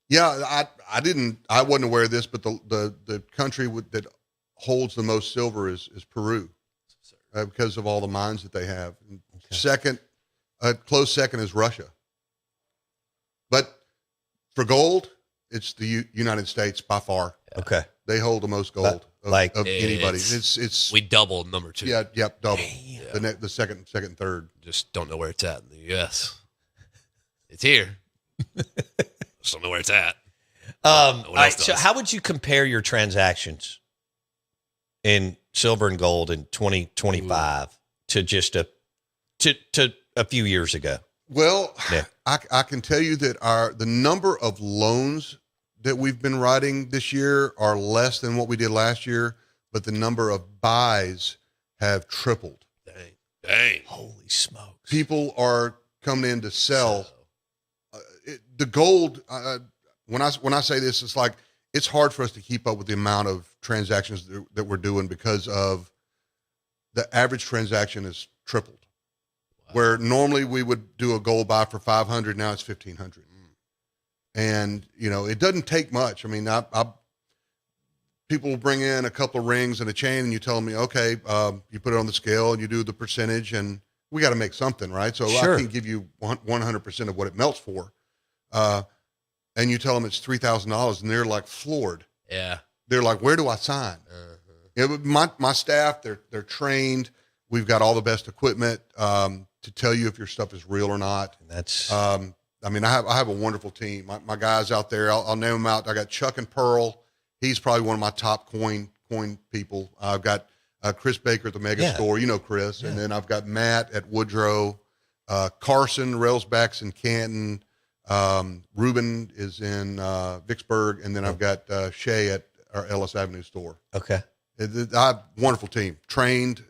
Speaker 9: Yeah, I wasn't aware of this, but the country that holds the most silver is Peru, because of all the mines that they have. Second, close second is Russia. But for gold, it's the United States by far.
Speaker 3: Okay.
Speaker 9: They hold the most gold of anybody. It's
Speaker 4: we doubled number 2.
Speaker 9: Yeah, yep, double. The second, third.
Speaker 4: Just don't know where it's at in the U.S. It's here. Just don't know where it's at.
Speaker 3: All right, so how would you compare your transactions in silver and gold in 2025 to just a few years ago?
Speaker 9: Well, I can tell you that the number of loans that we've been writing this year are less than what we did last year, but the number of buys have tripled.
Speaker 4: Dang.
Speaker 3: Holy smokes.
Speaker 9: People are coming in to sell. The gold, when I say this, it's like it's hard for us to keep up with the amount of transactions that we're doing because of the average transaction is tripled. Wow. Where normally we would do a gold buy for 500, now it's 1,500. And, it doesn't take much. I mean, people will bring in a couple of rings and a chain and you tell me, okay, you put it on the scale and you do the percentage and we got to make something, right? So
Speaker 3: sure.
Speaker 9: I can't give you 100% of what it melts for. And you tell them it's $3,000 and they're like floored.
Speaker 4: Yeah.
Speaker 9: They're like, where do I sign? My staff, they're trained. We've got all the best equipment to tell you if your stuff is real or not.
Speaker 3: And that's,
Speaker 9: I have a wonderful team. My guys out there, I'll name them out. I got Chuck and Pearl. He's probably one of my top coin people. I've got Chris Baker at the Mega Store. You know Chris. Yeah. And then I've got Matt at Woodrow, Carson, Railsbacks in Canton. Ruben is in Vicksburg. And then I've got Shay at our Ellis Avenue store.
Speaker 3: Okay.
Speaker 9: I have a wonderful team. Trained.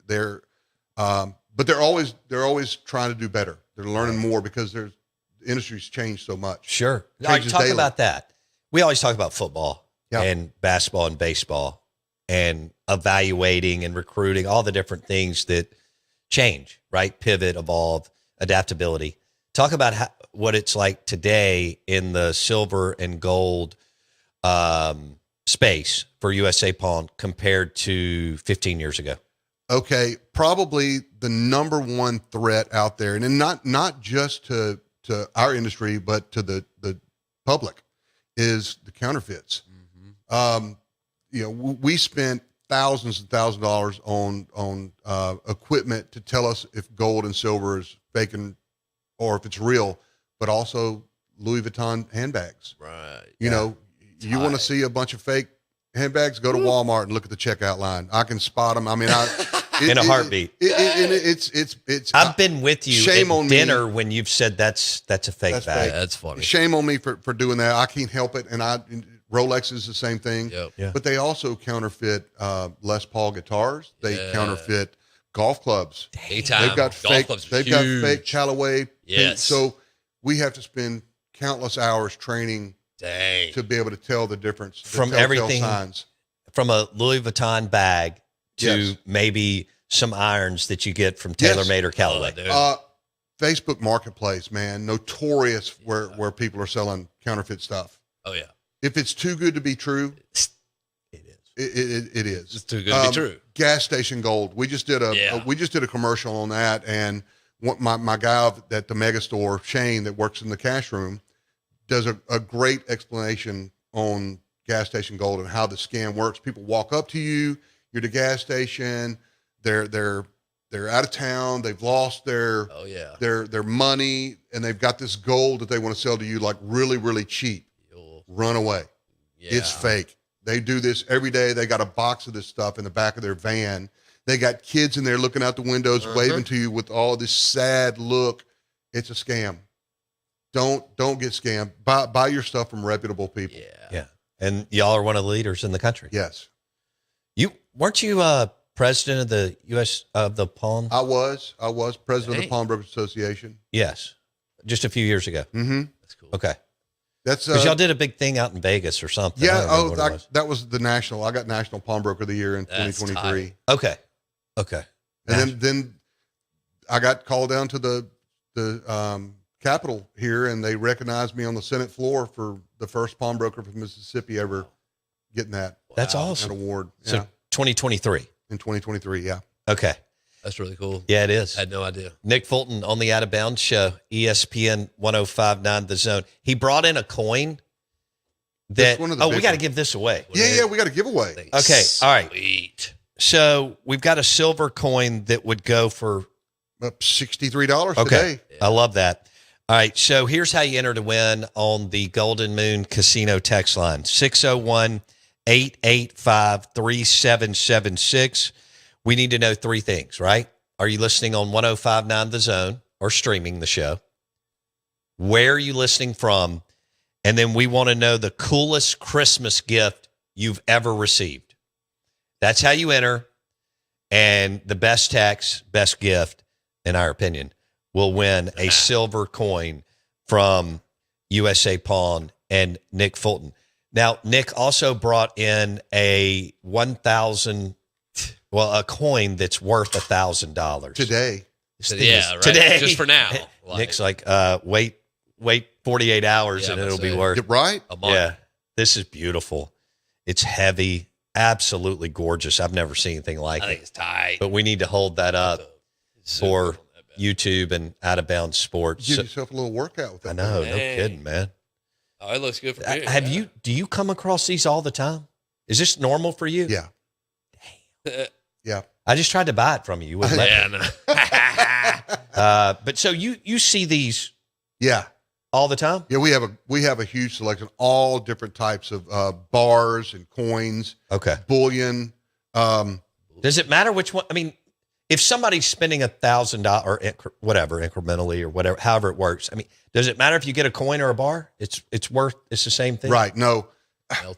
Speaker 9: But they're always trying to do better. They're learning more because the industry's changed so much.
Speaker 3: Sure. All right, talk about that. We always talk about football and basketball and baseball and evaluating and recruiting, all the different things that change, right? Pivot, evolve, adaptability. Talk about what it's like today in the silver and gold space for USA Pawn compared to 15 years ago.
Speaker 9: Okay, probably the number one threat out there, and then not just to our industry, but to the public, is the counterfeits. Mm-hmm. We spent thousands and thousands of dollars on equipment to tell us if gold and silver is fake or if it's real, but also Louis Vuitton handbags.
Speaker 4: Right.
Speaker 9: You want to see a bunch of fake handbags? Go to Walmart and look at the checkout line. I can spot them. I mean,
Speaker 3: in a heartbeat.
Speaker 9: It's.
Speaker 3: I've been with you
Speaker 9: shame
Speaker 3: at
Speaker 9: on
Speaker 3: dinner
Speaker 9: me.
Speaker 3: when you've said that's a fake bag.
Speaker 4: That's funny.
Speaker 9: Shame on me for doing that. I can't help it. And Rolex is the same thing.
Speaker 4: Yep.
Speaker 3: Yeah.
Speaker 9: But they also counterfeit Les Paul guitars. They counterfeit golf clubs.
Speaker 4: They've
Speaker 9: got fake. They've got fake Callaway.
Speaker 4: Yes.
Speaker 9: So we have to spend countless hours training to be able to tell the difference
Speaker 3: from everything signs. From a Louis Vuitton bag to maybe some irons that you get from TaylorMade or Callaway.
Speaker 9: Facebook Marketplace, man, notorious where people are selling counterfeit stuff.
Speaker 4: Oh yeah,
Speaker 9: If it's too good to be true,
Speaker 3: It is.
Speaker 9: it is.
Speaker 4: it's too good to be true.
Speaker 9: Gas station gold. We just did a commercial on that, and my guy at the mega store, Shane, that works in the cash room, does a great explanation on gas station gold and how the scam works. People walk up to you, you're at a gas station, they're out of town, they've lost their money, and they've got this gold that they want to sell to you like really, really cheap. Run away.
Speaker 4: Yeah.
Speaker 9: It's fake. They do this every day. They got a box of this stuff in the back of their van. They got kids in there looking out the windows, waving to you with all this sad look. It's a scam. Don't get scammed. Buy your stuff from reputable people.
Speaker 3: Yeah. And y'all are one of the leaders in the country.
Speaker 9: Yes.
Speaker 3: Weren't you president of the U.S. of the Pawn?
Speaker 9: I was president of the Pawnbrokers Association.
Speaker 3: Yes. Just a few years ago.
Speaker 9: Mm-hmm.
Speaker 4: That's cool.
Speaker 3: Okay.
Speaker 9: That's
Speaker 3: because y'all did a big thing out in Vegas or something.
Speaker 9: Yeah. That was the national. I got National Pawnbroker of the Year in 2023.
Speaker 3: Okay.
Speaker 9: And then I got called down to the Capitol here, and they recognized me on the Senate floor for the first pawnbroker from Mississippi ever getting that.
Speaker 3: That's awesome.
Speaker 9: An award.
Speaker 3: So 2023.
Speaker 9: In 2023, yeah.
Speaker 3: Okay.
Speaker 4: That's really cool.
Speaker 3: Yeah, it is.
Speaker 4: I had no idea.
Speaker 3: Nick Fulton on the Out of Bounds show, ESPN 105.9 The Zone. He brought in a coin that, we got to give this away.
Speaker 9: Yeah, we got to give away.
Speaker 3: Okay, all right.
Speaker 4: Sweet.
Speaker 3: So we've got a silver coin that would go for
Speaker 9: $63
Speaker 3: okay.
Speaker 9: today.
Speaker 3: I love that. All right, so here's how you enter to win on the Golden Moon Casino text line, 601-885-3776. We need to know three things, right? Are you listening on 105.9 The Zone or streaming the show? Where are you listening from? And then we want to know the coolest Christmas gift you've ever received. That's how you enter. And the best text, best gift, in our opinion, will win a silver coin from USA Pawn and Nick Fulton. Now, Nick also brought in a a coin that's worth $1,000
Speaker 9: today.
Speaker 4: Right.
Speaker 3: Today,
Speaker 4: just for now.
Speaker 3: Nick's like, wait 48 hours and it'll be worth
Speaker 9: right.
Speaker 4: A month.
Speaker 3: Yeah, this is beautiful. It's heavy, absolutely gorgeous. I've never seen anything like
Speaker 4: I think
Speaker 3: it.
Speaker 4: it's tight.
Speaker 3: But we need to hold that up for YouTube and Out of Bounds Sports.
Speaker 9: Give yourself a little workout with that.
Speaker 3: I know, no kidding, man.
Speaker 4: Oh, it looks good for me.
Speaker 3: Do you come across these all the time? Is this normal for you?
Speaker 9: Yeah. Yeah.
Speaker 3: I just tried to buy it from you. You wouldn't let me. But so you see these all the time?
Speaker 9: Yeah, we have a huge selection, all different types of bars and coins.
Speaker 3: Okay.
Speaker 9: Bullion.
Speaker 3: Does it matter which one? I mean, if somebody's spending $1,000 or whatever, incrementally or whatever, however it works, I mean, does it matter if you get a coin or a bar? It's the same thing?
Speaker 9: Right. No.
Speaker 3: How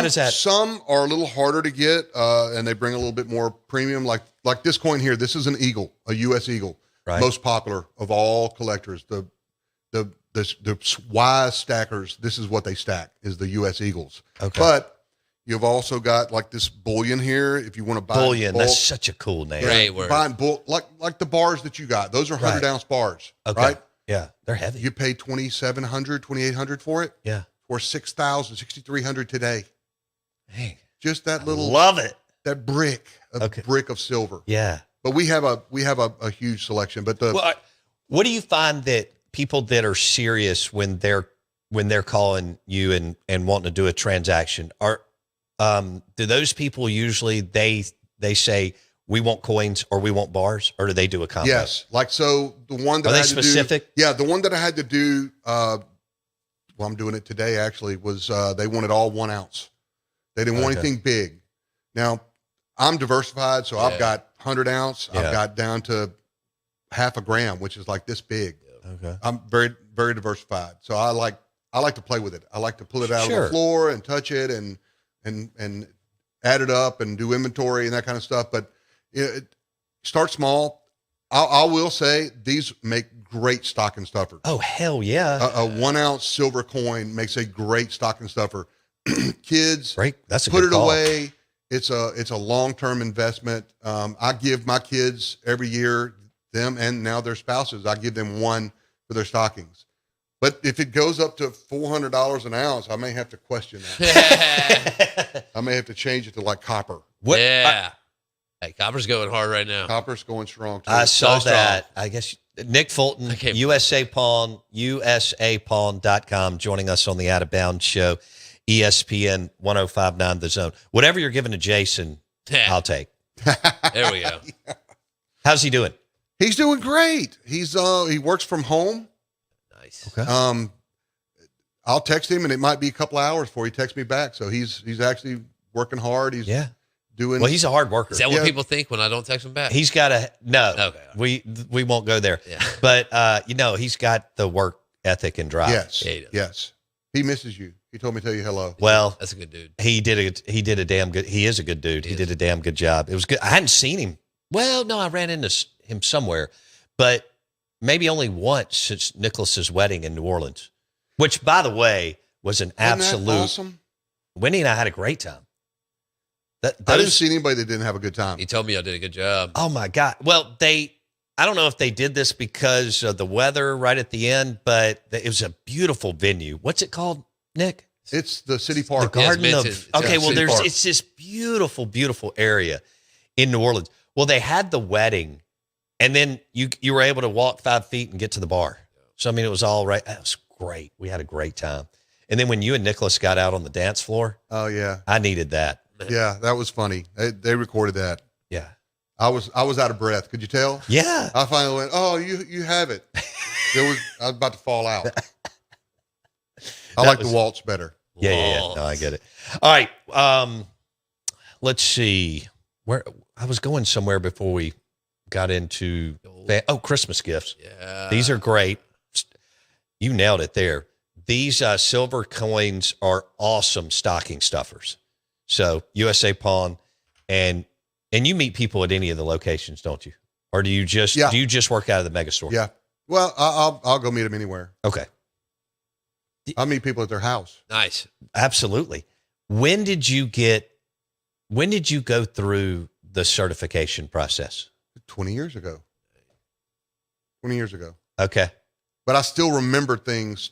Speaker 3: does that?
Speaker 9: Some are a little harder to get, and they bring a little bit more premium. Like this coin here. This is an eagle, a U.S. eagle,
Speaker 3: right.
Speaker 9: Most popular of all collectors. The wise stackers. This is what they stack is the U.S. eagles.
Speaker 3: Okay.
Speaker 9: But you've also got like this bullion here. If you want to buy
Speaker 3: bullion,
Speaker 9: bulk,
Speaker 3: that's such a cool name.
Speaker 4: Great word.
Speaker 9: Buying bulk, like the bars that you got. Those are 100-ounce bars.
Speaker 3: Okay.
Speaker 9: Right.
Speaker 3: Yeah, they're heavy.
Speaker 9: You paid $2,700, $2,800 for it.
Speaker 3: Yeah.
Speaker 9: For $6,000, $6,300 today.
Speaker 3: Hey,
Speaker 9: just that little
Speaker 3: love it.
Speaker 9: That brick of silver.
Speaker 3: Yeah.
Speaker 9: But we have a huge selection. But
Speaker 3: what do you find that people that are serious when they're calling you and wanting to do a transaction are do those people usually they say we want coins or we want bars, or do they do a combo?
Speaker 9: Yes. Like so the one that
Speaker 3: are
Speaker 9: I
Speaker 3: they
Speaker 9: had
Speaker 3: specific?
Speaker 9: To do, yeah, the one that I had to do well, I'm doing it today actually, was they wanted all 1 ounce. They didn't want anything big. Now, I'm diversified, so I've got 100 ounce. I've got down to half a gram, which is like this big.
Speaker 3: Okay.
Speaker 9: I'm very, very diversified. So I like to play with it. I like to pull it out on the floor and touch it and add it up and do inventory and that kind of stuff. But start small. I will say these make great stocking stuffers.
Speaker 3: Oh, hell yeah.
Speaker 9: A 1 ounce silver coin makes a great stocking stuffer. Kids,
Speaker 3: that's a
Speaker 9: put
Speaker 3: good
Speaker 9: it
Speaker 3: call.
Speaker 9: away. It's a long-term investment. I give my kids every year them and now their spouses. I give them one for their stockings. But if it goes up to $400 an ounce, I may have to question that. I may have to change it to like copper.
Speaker 4: Yeah. Hey, copper's going hard right now.
Speaker 9: Copper's going strong too.
Speaker 3: I saw
Speaker 4: So strong.
Speaker 3: that. I guess Nick Fulton, USA Pawn, USAPawn.com, joining us on the Out of Bounds show, ESPN 105.9 The Zone. Whatever you're giving to Jason, I'll take.
Speaker 4: There we go.
Speaker 3: How's he doing?
Speaker 9: He's doing great. He works from home.
Speaker 4: Nice.
Speaker 3: Okay.
Speaker 9: I'll text him, and it might be a couple of hours before he texts me back. So he's actually working hard. He's doing.
Speaker 3: Well, he's a hard worker.
Speaker 4: Is that what people think when I don't text him back?
Speaker 3: He's got a no.
Speaker 4: Okay.
Speaker 3: We won't go there.
Speaker 4: Yeah.
Speaker 3: But he's got the work ethic and drive.
Speaker 9: Yes.
Speaker 4: Yeah, he does.
Speaker 9: Yes. He misses you. He told me to tell you hello.
Speaker 3: Well,
Speaker 4: That's a good dude.
Speaker 3: he did a damn good. He is a good dude. He did a damn good job. It was good. I hadn't seen him. Well, no, I ran into him somewhere, but maybe only once since Nicholas's wedding in New Orleans, which, by the way, was an
Speaker 9: Isn't that
Speaker 3: absolute.
Speaker 9: awesome?
Speaker 3: Wendy and I had a great time.
Speaker 9: I didn't see anybody that didn't have a good time.
Speaker 4: He told me I did a good job.
Speaker 3: Oh my God. Well, I don't know if they did this because of the weather right at the end, but it was a beautiful venue. What's it called, Nick?
Speaker 9: It's the city
Speaker 3: The
Speaker 9: park.
Speaker 3: Garden
Speaker 4: it's
Speaker 3: of.
Speaker 4: Minton.
Speaker 3: Okay, well,
Speaker 9: City Park.
Speaker 3: it's this beautiful, beautiful area in New Orleans. Well, they had the wedding, and then you were able to walk 5 feet and get to the bar. So I mean, it was all right. It was great. We had a great time. And then when you and Nicholas got out on the dance floor,
Speaker 9: Oh yeah,
Speaker 3: I needed that.
Speaker 9: yeah, that was funny. They recorded that.
Speaker 3: Yeah.
Speaker 9: I was out of breath. Could you tell?
Speaker 3: Yeah.
Speaker 9: I finally went, "Oh, you have it." I was about to fall out. I like the waltz better.
Speaker 3: Yeah. No, I get it. All right. Let's see. Where I was going somewhere before we got into Christmas gifts.
Speaker 4: Yeah.
Speaker 3: These are great. You nailed it there. These silver coins are awesome stocking stuffers. So USA Pawn, and you meet people at any of the locations, don't you? Or do you just work out of the mega store?
Speaker 9: Yeah. Well, I'll go meet them anywhere.
Speaker 3: Okay.
Speaker 9: I'll meet people at their house.
Speaker 4: Nice.
Speaker 3: Absolutely. When did you go through the certification process?
Speaker 9: 20 years ago. 20 years ago.
Speaker 3: Okay.
Speaker 9: But I still remember things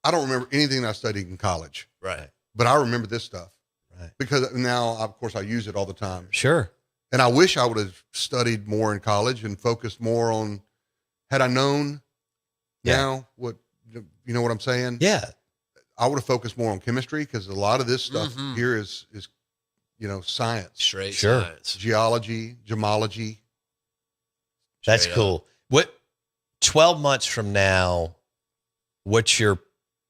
Speaker 9: I don't remember anything I studied in college,
Speaker 4: Right.
Speaker 9: but I remember this stuff.
Speaker 3: Right.
Speaker 9: Because now, of course, I use it all the time.
Speaker 3: Sure.
Speaker 9: And I wish I would have studied more in college and focused more on, had I known now what, you know what I'm saying?
Speaker 3: Yeah.
Speaker 9: I would have focused more on chemistry because a lot of this stuff here is science,
Speaker 4: Straight
Speaker 3: Sure.
Speaker 4: science.
Speaker 9: geology, gemology.
Speaker 3: That's
Speaker 4: Straight
Speaker 3: cool. What 12 months from now, what's your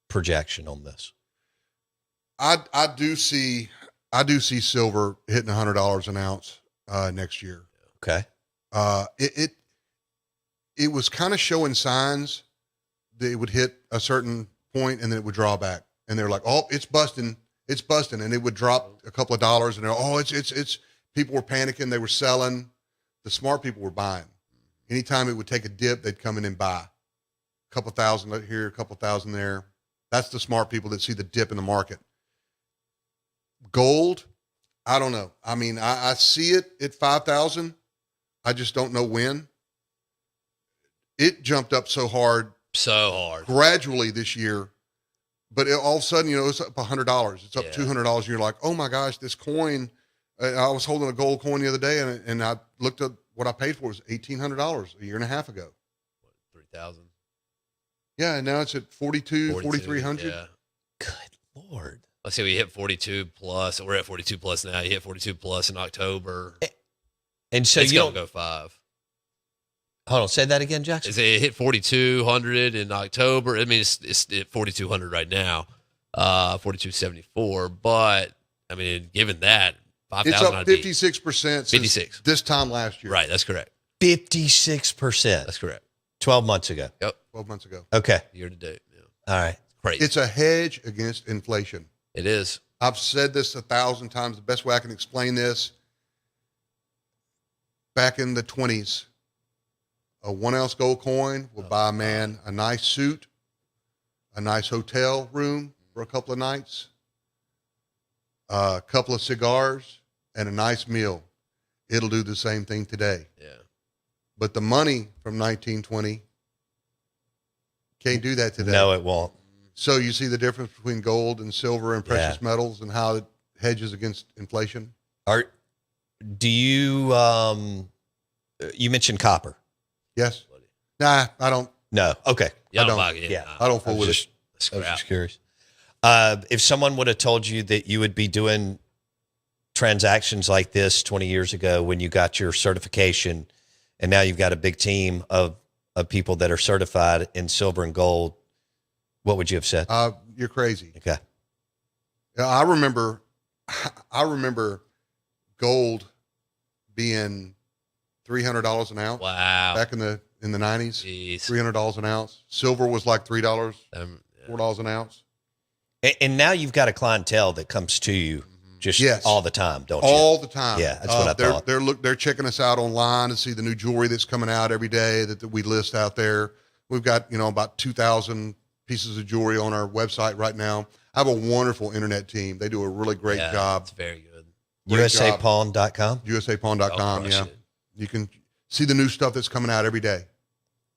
Speaker 3: projection on this?
Speaker 9: I do see silver hitting $100 an ounce next year.
Speaker 3: Okay.
Speaker 9: It was kind of showing signs that it would hit a certain point and then it would draw back. And they're like, "Oh, it's busting, and it would drop a couple of dollars. And it's people were panicking, they were selling. The smart people were buying. Anytime it would take a dip, they'd come in and buy. A couple thousand here, a couple thousand there. That's the smart people that see the dip in the market. Gold, I don't know. I mean, I see it at 5,000. I just don't know when. It jumped up so hard gradually this year, but all of a sudden, it's up $100. It's up $200. And you're like, oh my gosh, this coin. I was holding a gold coin the other day, and I looked at what I paid for. It was $1,800 a year and a half ago.
Speaker 4: 3,000.
Speaker 9: Yeah, and now it's at 4,300.
Speaker 4: Yeah.
Speaker 3: Good Lord.
Speaker 4: Let's see, we hit 42 plus. We're at 42 plus now. You hit 42 plus in October.
Speaker 3: And so
Speaker 4: It's
Speaker 3: you
Speaker 4: going
Speaker 3: don't
Speaker 4: to go 5.
Speaker 3: hold on. Say that again, Jackson.
Speaker 4: It hit 4,200 in October. I mean, it's at 4,200 right now, 4,274. But I mean, given that, 5,000.
Speaker 9: It's up 56% since
Speaker 4: 56
Speaker 9: this time last year.
Speaker 4: Right, that's correct.
Speaker 3: 56%.
Speaker 4: That's correct.
Speaker 3: 12 months ago.
Speaker 4: Yep,
Speaker 9: 12 months ago.
Speaker 3: Okay.
Speaker 4: year to date. Yeah.
Speaker 3: All right.
Speaker 4: Crazy.
Speaker 9: It's a hedge against inflation.
Speaker 4: It is.
Speaker 9: I've said this 1,000 times. The best way I can explain this, back in the 20s, a 1 ounce gold coin will buy a man a nice suit, a nice hotel room for a couple of nights, a couple of cigars, and a nice meal. It'll do the same thing today.
Speaker 4: Yeah.
Speaker 9: but the money from 1920 can't do that today.
Speaker 3: No, it won't.
Speaker 9: So you see the difference between gold and silver and precious metals and how it hedges against inflation?
Speaker 3: Do you, you mentioned copper.
Speaker 9: Yes. Nah, I don't.
Speaker 3: No. Okay.
Speaker 4: Yeah,
Speaker 9: I don't.
Speaker 4: buy it.
Speaker 3: Yeah.
Speaker 9: I don't fool with it.
Speaker 3: I was just curious. If someone would have told you that you would be doing transactions like this 20 years ago when you got your certification, and now you've got a big team of people that are certified in silver and gold, what would you have said?
Speaker 9: You're crazy.
Speaker 3: Okay.
Speaker 9: I remember gold being $300 an ounce.
Speaker 4: Wow.
Speaker 9: Back in the 90s.
Speaker 4: Jeez.
Speaker 9: $300 an ounce. Silver was like $3, $4 an ounce.
Speaker 3: And now you've got a clientele that comes to you just all the time, don't you?
Speaker 9: All the time.
Speaker 3: Yeah, that's what I thought.
Speaker 9: They're checking us out online to see the new jewelry that's coming out every day that we list out there. We've got, about 2,000 pieces of jewelry on our website right now. I have a wonderful internet team. They do a really great job.
Speaker 4: It's very good.
Speaker 3: USApawn.com?
Speaker 9: USApawn.com, yeah. You can see the new stuff that's coming out every day.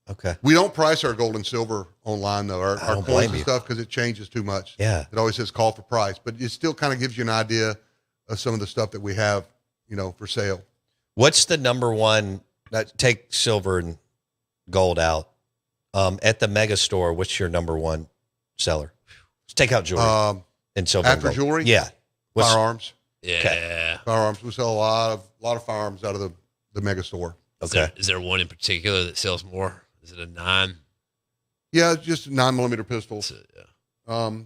Speaker 3: Okay.
Speaker 9: We don't price our gold and silver online, though, our
Speaker 3: don't
Speaker 9: coins
Speaker 3: blame
Speaker 9: and
Speaker 3: you.
Speaker 9: stuff, because it changes too much.
Speaker 3: Yeah.
Speaker 9: It always says call for price, but it still kind of gives you an idea of some of the stuff that we have, for sale.
Speaker 3: What's the number one, take silver and gold out, at the mega store, what's your number one seller? Let's take out jewelry and silver
Speaker 9: After
Speaker 3: and gold.
Speaker 9: jewelry?
Speaker 3: Yeah.
Speaker 9: Firearms.
Speaker 4: Yeah.
Speaker 3: Okay.
Speaker 9: Firearms. We sell a lot of firearms out of the mega store.
Speaker 3: Okay.
Speaker 4: Is there one in particular that sells more? Is it a 9?
Speaker 9: Yeah, just 9mm pistols.
Speaker 4: Yeah.
Speaker 9: And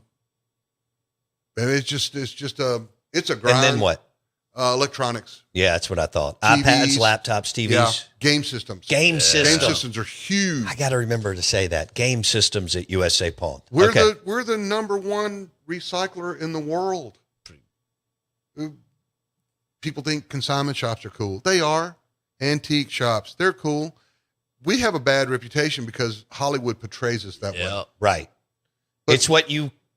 Speaker 9: it's a grind.
Speaker 3: And then what?
Speaker 9: Electronics.
Speaker 3: Yeah, that's what I thought.
Speaker 9: TVs,
Speaker 3: iPads, laptops, TVs.
Speaker 9: Yeah. Game systems.
Speaker 3: Game systems.
Speaker 9: Game systems are huge.
Speaker 3: I got to remember to say that. Game systems at USA Pawn.
Speaker 9: We're
Speaker 3: Okay.
Speaker 9: we're the number one recycler in the world. People think consignment shops are cool. They are. Antique shops, they're cool. We have a bad reputation because Hollywood portrays us that way.
Speaker 3: Right.
Speaker 9: But-
Speaker 3: It's what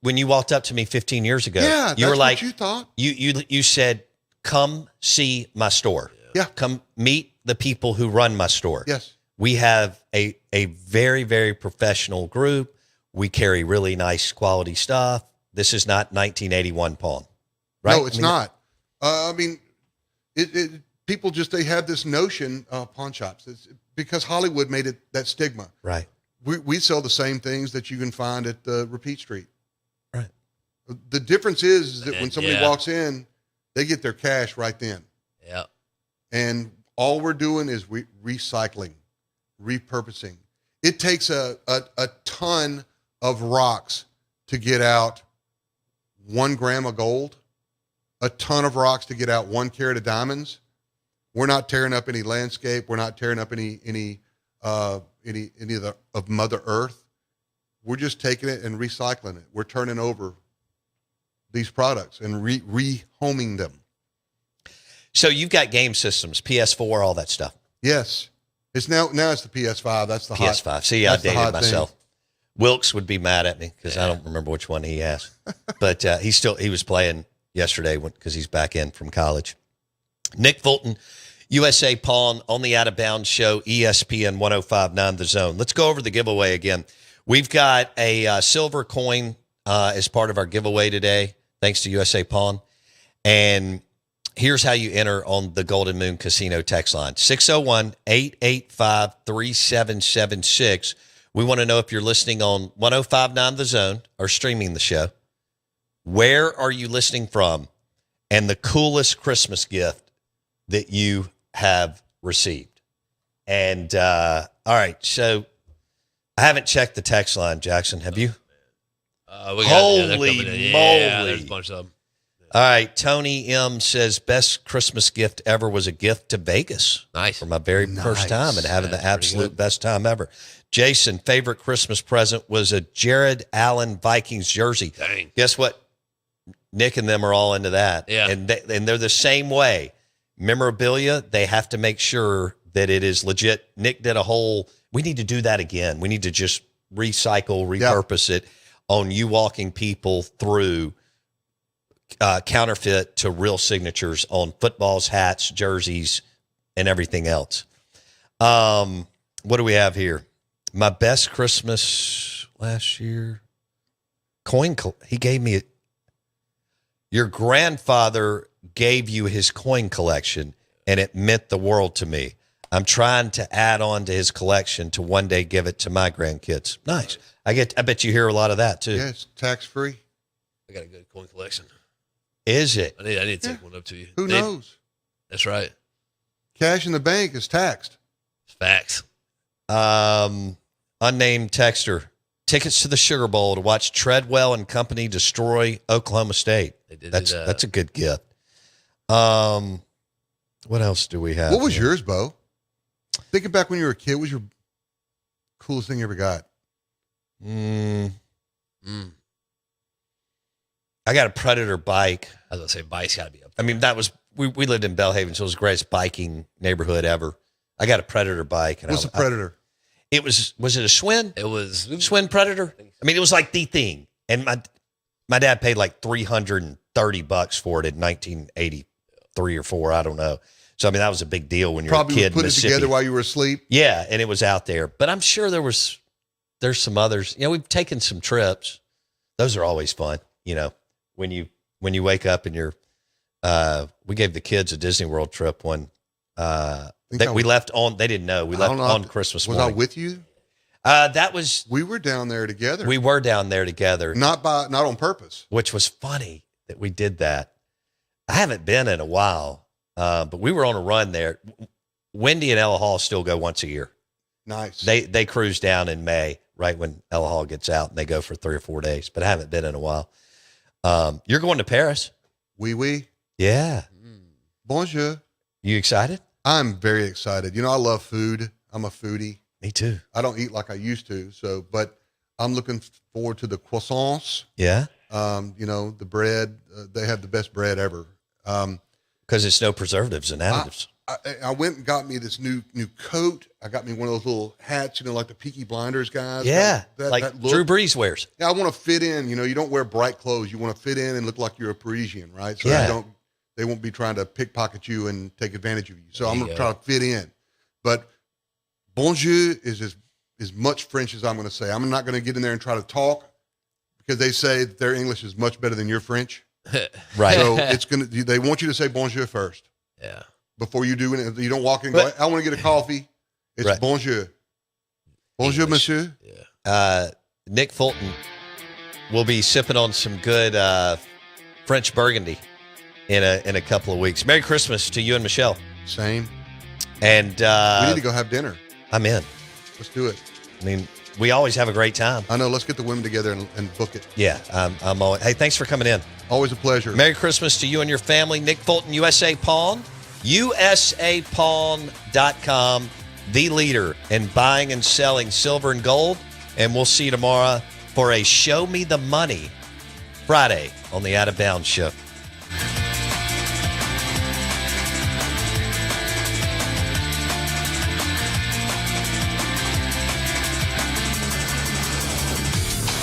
Speaker 3: when you walked up to me 15 years ago,
Speaker 9: Yeah,
Speaker 3: you were
Speaker 9: that's
Speaker 3: like,
Speaker 9: what you thought.
Speaker 3: You said, come see my store.
Speaker 9: Yeah.
Speaker 3: Come meet the people who run my store.
Speaker 9: Yes.
Speaker 3: We have a very, very professional group. We carry really nice quality stuff. This is not 1981 Pawn, right?
Speaker 9: No, it's not. People they have this notion of pawn shops. It's because Hollywood made it that stigma.
Speaker 3: Right.
Speaker 9: We sell the same things that you can find at Repeat Street.
Speaker 3: Right.
Speaker 9: The difference is that when somebody
Speaker 4: Yeah.
Speaker 9: walks in, they get their cash right then.
Speaker 4: Yeah.
Speaker 9: And all we're doing is recycling, repurposing. It takes a ton of rocks to get out 1 gram of gold, a ton of rocks to get out 1 carat of diamonds. We're not tearing up any landscape. We're not tearing up any of Mother Earth. We're just taking it and recycling it. We're turning over these products and rehoming them.
Speaker 3: So you've got game systems, PS4, all that stuff.
Speaker 9: Yes, it's now it's the PS5. That's the
Speaker 3: PS5.
Speaker 9: hot.
Speaker 3: See, I
Speaker 9: that's the
Speaker 3: dated
Speaker 9: hot
Speaker 3: myself.
Speaker 9: thing.
Speaker 3: Wilkes would be mad at me because I don't remember which one he asked. But he was playing yesterday because he's back in from college. Nick Fulton, USA Pawn on the Out of Bounds Show, ESPN 105.9 The Zone. Let's go over the giveaway again. We've got a silver coin as part of our giveaway today, thanks to USA Pawn. And here's how you enter on the Golden Moon Casino text line, 601-885-3776. We want to know if you're listening on 105.9 The Zone or streaming the show. Where are you listening from? And the coolest Christmas gift that you have received. And all right, so I haven't checked the text line, Jackson. Have you? Holy moly.
Speaker 4: Yeah, there's a bunch of them.
Speaker 3: All right, Tony M says best Christmas gift ever was a gift to Vegas.
Speaker 4: Nice.
Speaker 3: For my very first time and having the absolute best time ever. Jason, favorite Christmas present was a Jared Allen Vikings jersey.
Speaker 4: Dang.
Speaker 3: Guess what? Nick and them are all into that.
Speaker 4: Yeah.
Speaker 3: And they're the same way. Memorabilia, they have to make sure that it is legit. Nick did we need to do that again. We need to just recycle, repurpose it on you walking people through counterfeit to real signatures on footballs, hats, jerseys, and everything else. What do we have here? My best Christmas last year. He gave me it. Your grandfather gave you his coin collection, and it meant the world to me. I'm trying to add on to his collection to one day give it to my grandkids. Nice. I bet you hear a lot of that too.
Speaker 9: Yeah, it's tax free.
Speaker 4: I got a good coin collection.
Speaker 3: Is it?
Speaker 4: I need to take one up to you.
Speaker 9: Who knows?
Speaker 4: That's right.
Speaker 9: Cash in the bank is taxed.
Speaker 4: Facts.
Speaker 3: Unnamed texter. Tickets to the Sugar Bowl to watch Treadwell and company destroy Oklahoma State. That's a good gift. What else do we have?
Speaker 9: What was yours, Bo? Thinking back when you were a kid, what was your coolest thing you ever got?
Speaker 3: I got a Predator bike.
Speaker 4: I was going to say bike's got to be up.
Speaker 3: I mean, that was we lived in Belhaven, so it was the greatest biking neighborhood ever. I got a Predator bike. And
Speaker 9: What's a Predator?
Speaker 3: It was it a Schwinn?
Speaker 4: It was
Speaker 3: Schwinn Predator. I mean, it was like the thing. And my dad paid like $330 for it in 1983 or 4. I don't know. So I mean, that was a big deal when you were a kid.
Speaker 9: Put it together while you were asleep.
Speaker 3: Yeah, and it was out there. But I'm sure there's some others. You know, we've taken some trips. Those are always fun. You know, when you wake up and you're. We gave the kids a Disney World trip when we left on. They didn't know we left on Christmas morning.
Speaker 9: Was I with you?
Speaker 3: We
Speaker 9: were down there together.
Speaker 3: We were down there together,
Speaker 9: not on purpose.
Speaker 3: Which was funny that we did that. I haven't been in a while. But we were on a run there. Wendy and Ella Hall still go once a year.
Speaker 9: Nice.
Speaker 3: They cruise down in May, right when Ella Hall gets out, and they go for 3 or 4 days. But I haven't been in a while. You're going to Paris?
Speaker 9: Oui.
Speaker 3: Yeah.
Speaker 9: Bonjour.
Speaker 3: You excited?
Speaker 9: I'm very excited. You know, I love food. I'm a foodie.
Speaker 3: Me too.
Speaker 9: I don't eat like I used to. But I'm looking forward to the croissants.
Speaker 3: Yeah.
Speaker 9: You know, the bread. They have the best bread ever.
Speaker 3: Because it's no preservatives and additives.
Speaker 9: I went and got me this new coat. I got me one of those little hats, you know, like the Peaky Blinders guys.
Speaker 3: Yeah,
Speaker 9: that look.
Speaker 3: Drew Brees wears.
Speaker 9: Yeah, I want to fit in. You know, you don't wear bright clothes. You want to fit in and look like you're a Parisian, right? So they won't be trying to pickpocket you and take advantage of you. So I'm going to try to fit in. But bonjour is as much French as I'm going to say. I'm not going to get in there and try to talk because they say that their English is much better than your French.
Speaker 3: Right.
Speaker 9: So they want you to say bonjour first.
Speaker 4: Yeah.
Speaker 9: Before you do it, you don't walk in and go, I want to get a coffee. It's
Speaker 3: right.
Speaker 9: Bonjour. Bonjour,
Speaker 4: English.
Speaker 9: monsieur.
Speaker 3: Yeah. Nick Fulton will be sipping on some good French Burgundy in a couple of weeks. Merry Christmas to you and Michelle.
Speaker 9: Same.
Speaker 3: And
Speaker 9: we need to go have dinner.
Speaker 3: I'm in.
Speaker 9: Let's do it.
Speaker 3: I mean, we always have a great time.
Speaker 9: I know. Let's get the women together and book it.
Speaker 3: Yeah. I'm always. Hey, thanks for coming in.
Speaker 9: Always a pleasure.
Speaker 3: Merry Christmas to you and your family. Nick Fulton, USA Pawn. USAPawn.com, the leader in buying and selling silver and gold. And we'll see you tomorrow for a Show Me the Money Friday on the Out of Bounds Show.